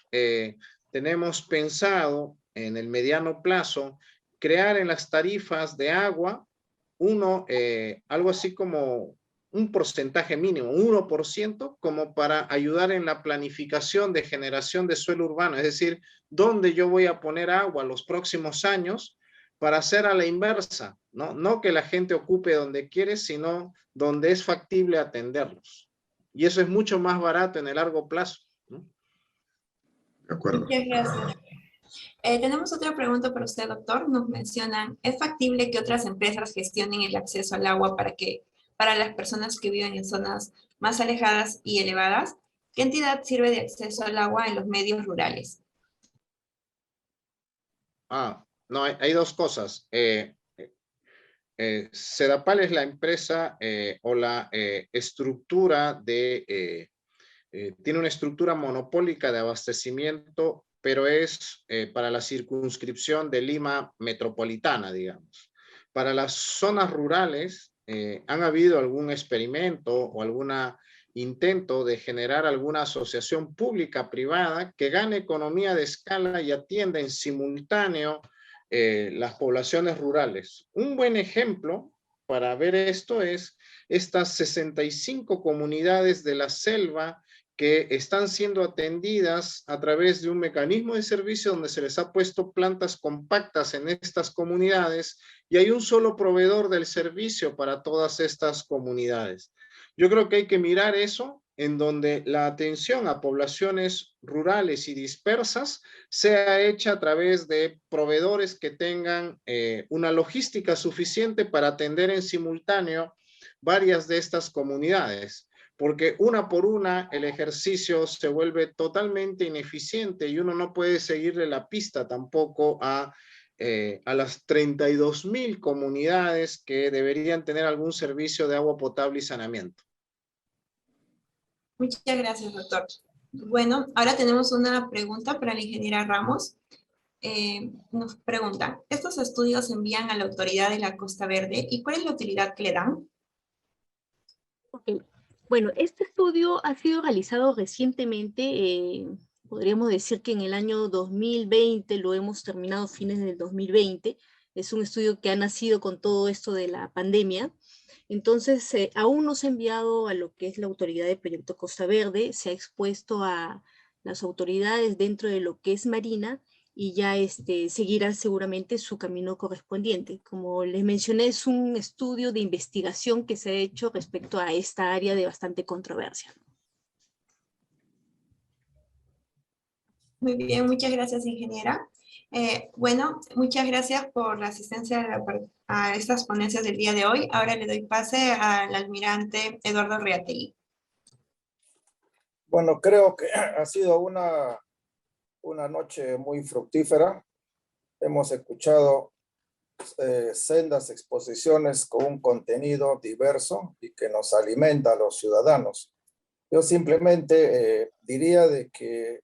tenemos pensado en el mediano plazo crear en las tarifas de agua algo así como un porcentaje mínimo, 1%, como para ayudar en la planificación de generación de suelo urbano, es decir, dónde yo voy a poner agua los próximos años para hacer a la inversa, no que la gente ocupe donde quiere, sino donde es factible atenderlos. Y eso es mucho más barato en el largo plazo, ¿no? De acuerdo. Muchas gracias. Tenemos otra pregunta para usted, doctor. Nos mencionan, ¿es factible que otras empresas gestionen el acceso al agua para las personas que viven en zonas más alejadas y elevadas? ¿Qué entidad sirve de acceso al agua en los medios rurales? No, hay dos cosas. Sedapal es la empresa o la estructura tiene una estructura monopólica de abastecimiento, pero es para la circunscripción de Lima metropolitana, digamos. Para las zonas rurales, ¿han habido algún experimento o algún intento de generar alguna asociación pública-privada que gane economía de escala y atienda en simultáneo las poblaciones rurales? Un buen ejemplo para ver esto es estas 65 comunidades de la selva que están siendo atendidas a través de un mecanismo de servicio donde se les ha puesto plantas compactas en estas comunidades y hay un solo proveedor del servicio para todas estas comunidades. Yo creo que hay que mirar eso, en donde la atención a poblaciones rurales y dispersas sea hecha a través de proveedores que tengan una logística suficiente para atender en simultáneo varias de estas comunidades. Porque una por una el ejercicio se vuelve totalmente ineficiente y uno no puede seguirle la pista tampoco a las 32,000 comunidades que deberían tener algún servicio de agua potable y saneamiento. Muchas gracias, doctor. Bueno, ahora tenemos una pregunta para la ingeniera Ramos. Nos pregunta, ¿estos estudios se envían a la autoridad de la Costa Verde y cuál es la utilidad que le dan? Bueno, este estudio ha sido realizado recientemente, podríamos decir que en el año 2020, lo hemos terminado a fines del 2020, es un estudio que ha nacido con todo esto de la pandemia. Entonces, aún no se ha enviado a lo que es la autoridad del proyecto Costa Verde, se ha expuesto a las autoridades dentro de lo que es Marina, y ya seguirá seguramente su camino correspondiente. Como les mencioné, es un estudio de investigación que se ha hecho respecto a esta área de bastante controversia. Muy bien, muchas gracias, ingeniera. Bueno, muchas gracias por la asistencia a estas ponencias del día de hoy. Ahora le doy pase al almirante Eduardo Reategui. Bueno, creo que ha sido una noche muy fructífera. Hemos escuchado sendas exposiciones con un contenido diverso y que nos alimenta a los ciudadanos. Yo simplemente diría de que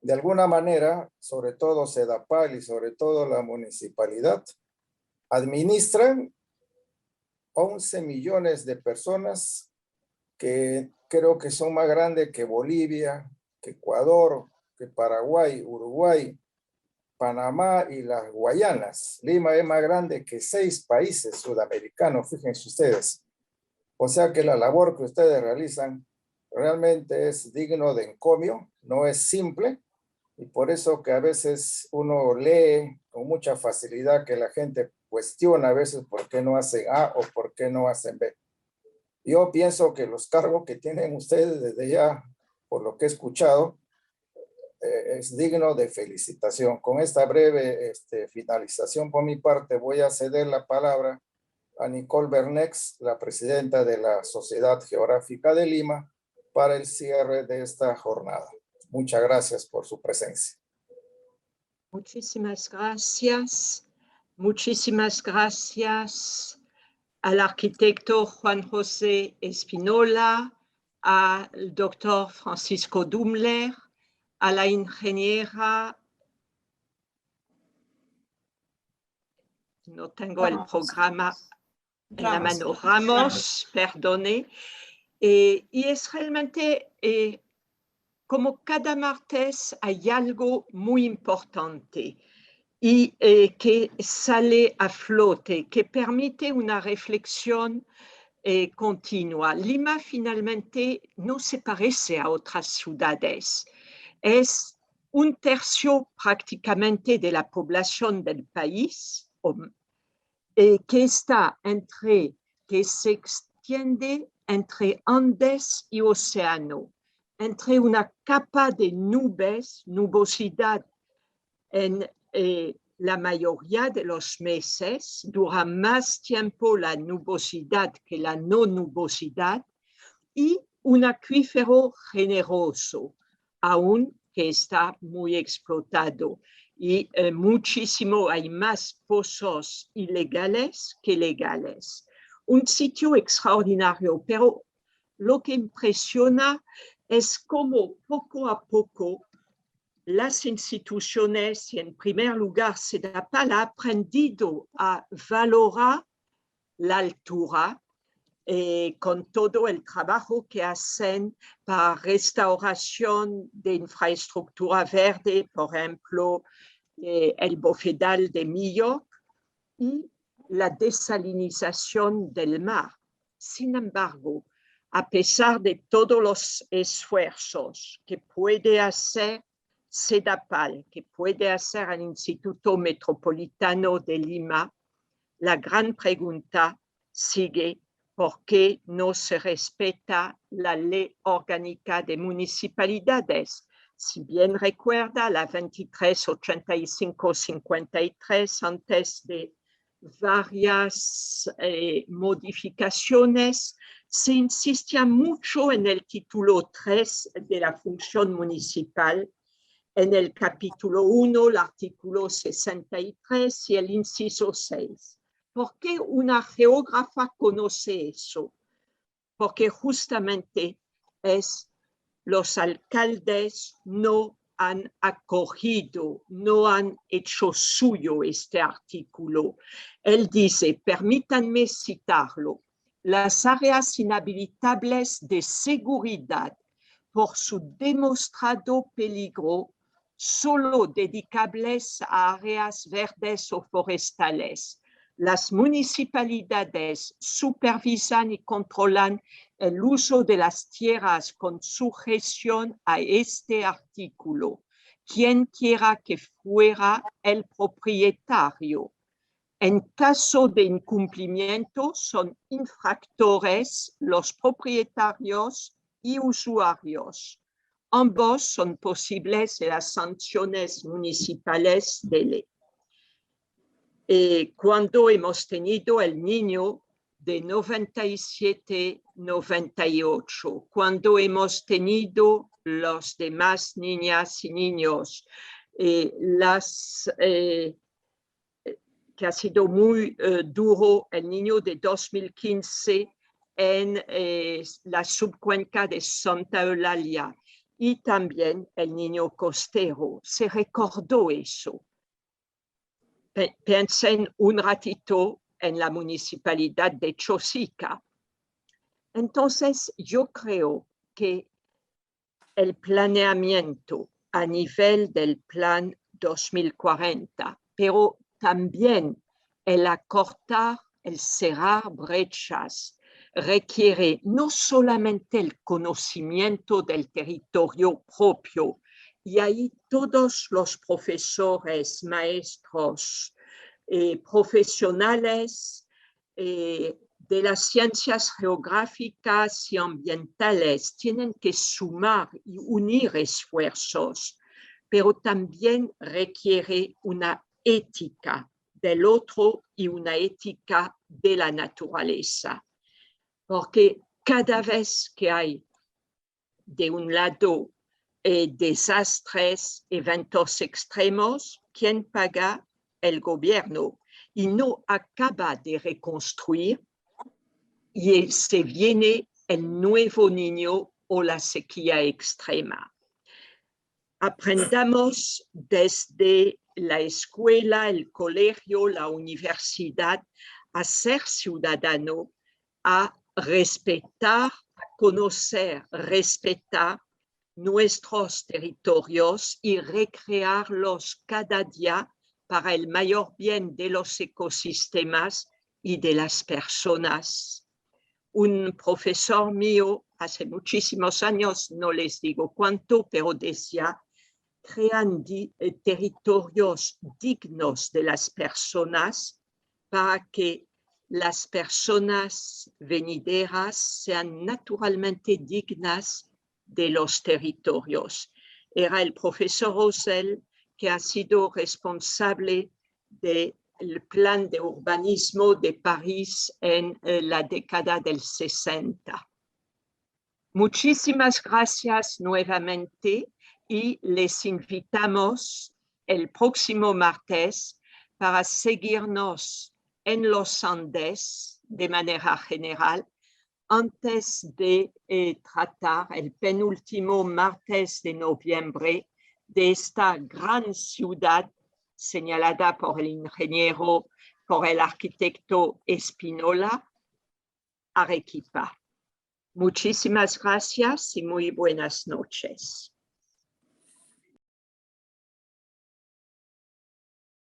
de alguna manera, sobre todo SEDAPAL y sobre todo la municipalidad, administran 11 millones de personas que creo que son más grandes que Bolivia, que Ecuador, que Paraguay, Uruguay, Panamá y las Guayanas. Lima es más grande que 6 países sudamericanos, fíjense ustedes. O sea que la labor que ustedes realizan realmente es digno de encomio, no es simple, y por eso que a veces uno lee con mucha facilidad que la gente cuestiona a veces por qué no hacen A o por qué no hacen B. Yo pienso que los cargos que tienen ustedes desde ya, por lo que he escuchado, es digno de felicitación. Con esta breve finalización por mi parte, voy a ceder la palabra a Nicole Bernex, la presidenta de la Sociedad Geográfica de Lima, para el cierre de esta jornada. Muchas gracias por su presencia. Muchísimas gracias. Muchísimas gracias al arquitecto Juan José Espinola, al doctor Francisco Dumler, a la ingeniera, no tengo el programa en la mano, Ramos, perdone. Y es realmente, como cada martes, hay algo muy importante y que sale a flote, que permite una reflexión continua. Lima finalmente no se parece a otras ciudades. Es 1/3 prácticamente de la población del país, que se extiende entre Andes y océano, entre una capa de nubes, nubosidad en la mayoría de los meses, dura más tiempo la nubosidad que la no nubosidad, y un acuífero generoso, aún que está muy explotado. Y muchísimo, hay más pozos ilegales que legales. Un sitio extraordinario, pero lo que impresiona es cómo poco a poco las instituciones, y en primer lugar SEDAPAL, ha aprendido a valorar la altura con todo el trabajo que hacen para restauración de infraestructura verde, por ejemplo, el bofedal de Millo y la desalinización del mar. Sin embargo, a pesar de todos los esfuerzos que puede hacer SEDAPAL, que puede hacer el Instituto Metropolitano de Lima, la gran pregunta sigue: ¿por qué no se respeta la ley orgánica de municipalidades? Si bien recuerda, la 2385-53, antes de varias modificaciones, se insistía mucho en el título 3 de la función municipal, en el capítulo 1, el artículo 63 y el inciso 6. ¿Por qué una geógrafa conoce eso? Porque justamente los alcaldes no han acogido, no han hecho suyo este artículo. Él dice, permítanme citarlo: las áreas inhabilitables de seguridad por su demostrado peligro solo dedicables a áreas verdes o forestales. Las municipalidades supervisan y controlan el uso de las tierras con sujeción a este artículo, quien quiera que fuera el propietario. En caso de incumplimiento, son infractores los propietarios y usuarios. Ambos son posibles en las sanciones municipales de ley. Cuando hemos tenido el niño de 97-98, cuando hemos tenido los demás niñas y niños, que ha sido muy duro el niño de 2015 en la subcuenca de Santa Eulalia y también el niño costero. Se recordó eso. Piensen un ratito en la municipalidad de Chosica. Entonces, yo creo que el planeamiento a nivel del plan 2040, pero también el acortar, el cerrar brechas, requiere no solamente el conocimiento del territorio propio, y ahí todos los profesores, maestros, profesionales de las ciencias geográficas y ambientales tienen que sumar y unir esfuerzos, pero también requiere una ética del otro y una ética de la naturaleza. Porque cada vez que hay de un lado desastres, eventos extremos, ¿quién paga? El gobierno. Y no acaba de reconstruir y se viene el nuevo niño o la sequía extrema. Aprendamos desde la escuela, el colegio, la universidad, a ser ciudadano, a respetar, a conocer, respetar nuestros territorios y recrearlos cada día para el mayor bien de los ecosistemas y de las personas. Un profesor mío hace muchísimos años, no les digo cuánto, pero decía, crean territorios dignos de las personas para que las personas venideras sean naturalmente dignas de los territorios. Era el profesor Rosell, que ha sido responsable del plan de urbanismo de París en la década del 60. Muchísimas gracias nuevamente y les invitamos el próximo martes para seguirnos en los Andes de manera general antes de tratar el penúltimo martes de noviembre de esta gran ciudad señalada por el ingeniero, por el arquitecto Espinola, Arequipa. Muchísimas gracias y muy buenas noches.